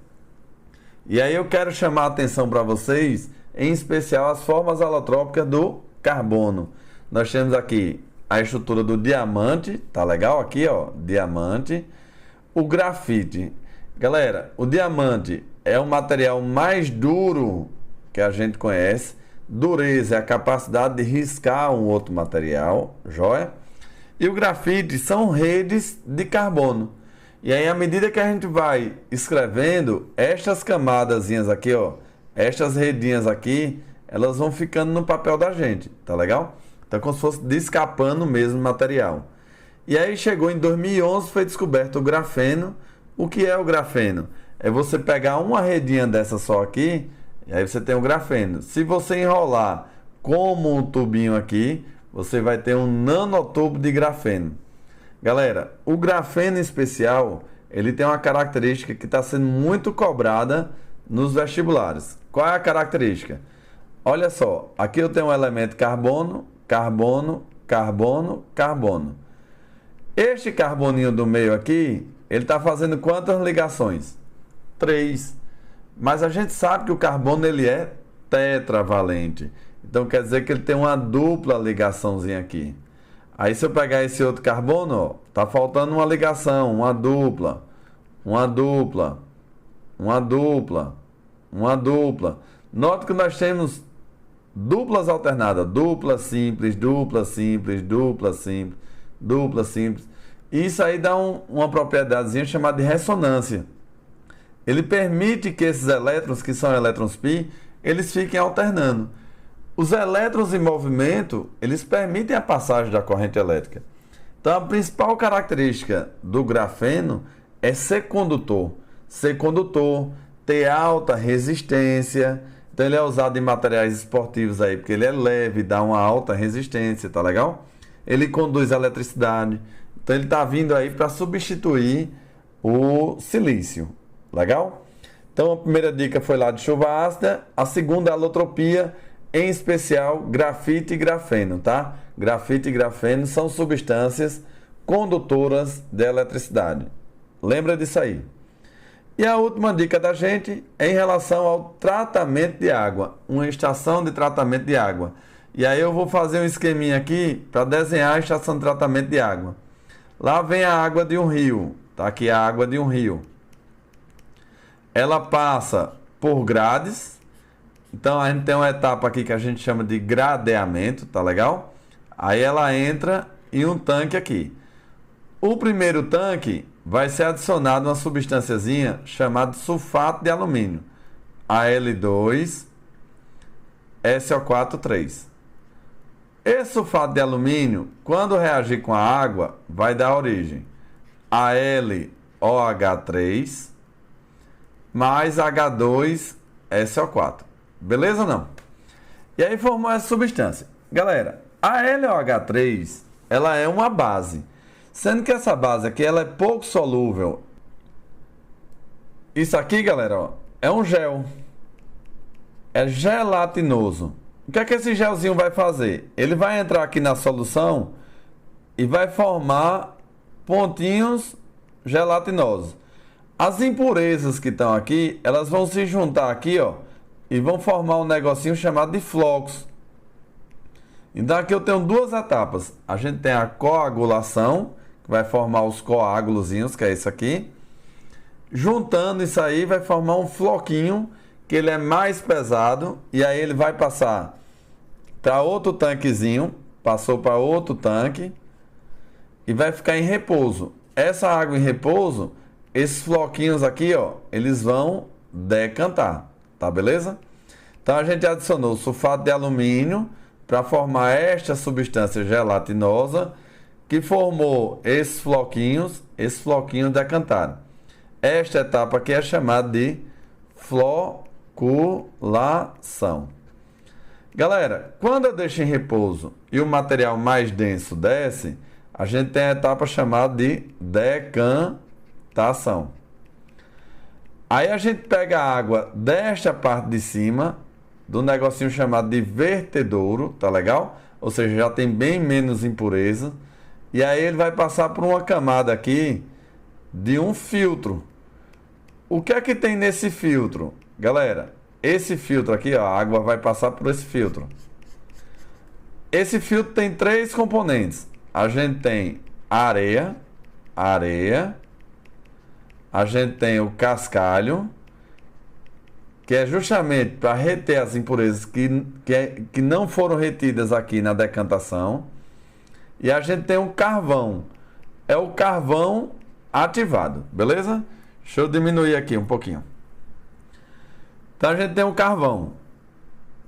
E aí eu quero chamar a atenção para vocês, em especial as formas alotrópicas do carbono. Nós temos aqui a estrutura do diamante, tá legal? Aqui, ó, diamante. O grafite. Galera, o diamante é o material mais duro que a gente conhece. Dureza é a capacidade de riscar um outro material, joia? E o grafite são redes de carbono. E aí, à medida que a gente vai escrevendo, estas camadazinhas aqui, ó, estas redinhas aqui, elas vão ficando no papel da gente, tá legal? Então, como se fosse descapando mesmo o material. E aí chegou em 2011, foi descoberto o grafeno. O que é o grafeno? É você pegar uma redinha dessa só aqui, e aí você tem o grafeno. Se você enrolar como um tubinho aqui, você vai ter um nanotubo de grafeno. Galera, o grafeno especial, ele tem uma característica que está sendo muito cobrada nos vestibulares. Qual é a característica? Olha só, aqui eu tenho um elemento carbono, carbono, carbono, carbono. Este carboninho do meio aqui, ele está fazendo quantas ligações? 3. Mas a gente sabe que o carbono ele é tetravalente. Então quer dizer que ele tem uma dupla ligaçãozinha aqui. Aí se eu pegar esse outro carbono, ó, tá faltando uma ligação, uma dupla, uma dupla, uma dupla, uma dupla. Note que nós temos duplas alternadas, dupla simples, dupla simples, dupla simples, dupla simples. Isso aí dá uma propriedadezinha chamada de ressonância. Ele permite que esses elétrons, que são elétrons π, eles fiquem alternando. Os elétrons em movimento, eles permitem a passagem da corrente elétrica. Então, a principal característica do grafeno é ser condutor. Ser condutor, ter alta resistência. Então, ele é usado em materiais esportivos aí, porque ele é leve, dá uma alta resistência, tá legal? Ele conduz eletricidade. Então, ele está vindo aí para substituir o silício. Legal? Então, a primeira dica foi lá de chuva ácida. A segunda é a alotropia, em especial grafite e grafeno, tá? Grafite e grafeno são substâncias condutoras de eletricidade. Lembra disso aí. E a última dica da gente é em relação ao tratamento de água. Uma estação de tratamento de água. E aí eu vou fazer um esqueminha aqui para desenhar a estação de tratamento de água. Lá vem a água de um rio. Tá aqui a água de um rio. Ela passa por grades. Então a gente tem uma etapa aqui que a gente chama de gradeamento, tá legal? Aí ela entra em um tanque aqui. O primeiro tanque vai ser adicionado uma substânciazinha chamada sulfato de alumínio, Al2 SO4 3. Esse sulfato de alumínio, quando reagir com a água, vai dar origem a LOH3 mais H2SO4. Beleza ou não? E aí formou essa substância. Galera, a LOH3, ela é uma base. Sendo que essa base aqui, ela é pouco solúvel. Isso aqui, galera, ó, é um gel. É gelatinoso. O que é que esse gelzinho vai fazer? Ele vai entrar aqui na solução e vai formar pontinhos gelatinosos. As impurezas que estão aqui, elas vão se juntar aqui, ó, e vão formar um negocinho chamado de flocos. Então aqui eu tenho duas etapas. A gente tem a coagulação, que vai formar os coágulozinhos, que é isso aqui. Juntando isso aí, vai formar um floquinho, que ele é mais pesado, e aí ele vai passar para outro tanquezinho, passou para outro tanque, e vai ficar em repouso. Essa água em repouso, esses floquinhos aqui, ó, eles vão decantar, tá beleza? Então a gente adicionou sulfato de alumínio para formar esta substância gelatinosa que formou esses floquinhos decantaram. Esta etapa aqui é chamada de floculação. Galera, quando eu deixo em repouso e o material mais denso desce, a gente tem a etapa chamada de decantação. Aí a gente pega a água desta parte de cima, do negocinho chamado de vertedouro, tá legal? Ou seja, já tem bem menos impureza. E aí ele vai passar por uma camada aqui de um filtro. O que é que tem nesse filtro? Galera, esse filtro aqui, ó, a água vai passar por esse filtro. Esse filtro tem três componentes. A gente tem areia, a gente tem o cascalho, que é justamente para reter as impurezas que não foram retidas aqui na decantação. E a gente tem o carvão. É o carvão ativado, beleza? Deixa eu diminuir aqui um pouquinho. Então a gente tem o carvão.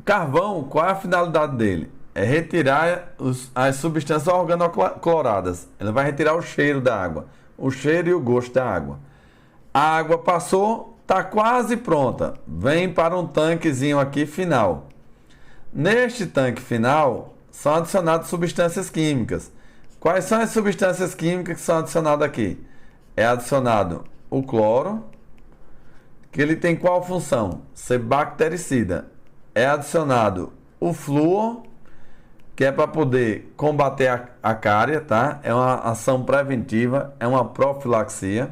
carvão, qual é a finalidade dele? É retirar as substâncias organocloradas. Ele vai retirar o cheiro da água, o cheiro e o gosto da água. A água passou, está quase pronta. Vem para um tanquezinho aqui final. Neste tanque final, são adicionadas substâncias químicas. Quais são as substâncias químicas que são adicionadas aqui? É adicionado o cloro, que ele tem qual função? Ser bactericida. É adicionado o flúor, que é para poder combater a cárie, tá? É uma ação preventiva, é uma profilaxia.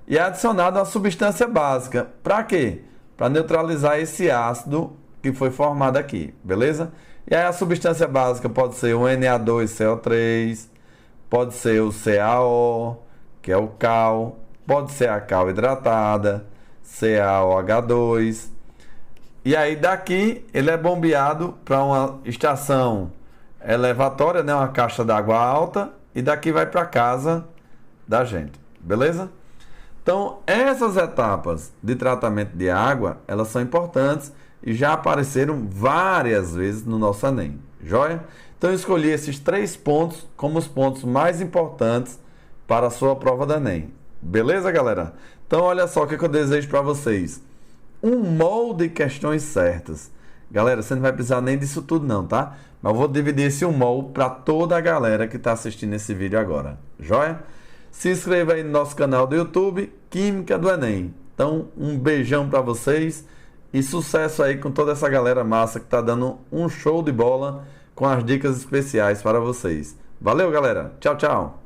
E é adicionado uma substância básica. Para quê? Para neutralizar esse ácido que foi formado aqui, beleza? E aí a substância básica pode ser o Na2CO3, pode ser o CaO, que é o cal, pode ser a cal hidratada, CaOH2. E aí daqui ele é bombeado para uma estação elevatória, né, uma caixa d'água alta, e daqui vai para casa da gente, beleza? Então, essas etapas de tratamento de água, elas são importantes e já apareceram várias vezes no nosso Enem, joia? Então, eu escolhi esses 3 pontos como os pontos mais importantes para a sua prova do Enem, beleza, galera? Então, olha só o que eu desejo para vocês. Um molde de questões certas. Galera, você não vai precisar nem disso tudo não, tá? Mas eu vou dividir esse molde para toda a galera que está assistindo esse vídeo agora, joia? Se inscreva aí no nosso canal do YouTube, Química do Enem. Então, um beijão para vocês e sucesso aí com toda essa galera massa que está dando um show de bola com as dicas especiais para vocês. Valeu, galera. Tchau, tchau.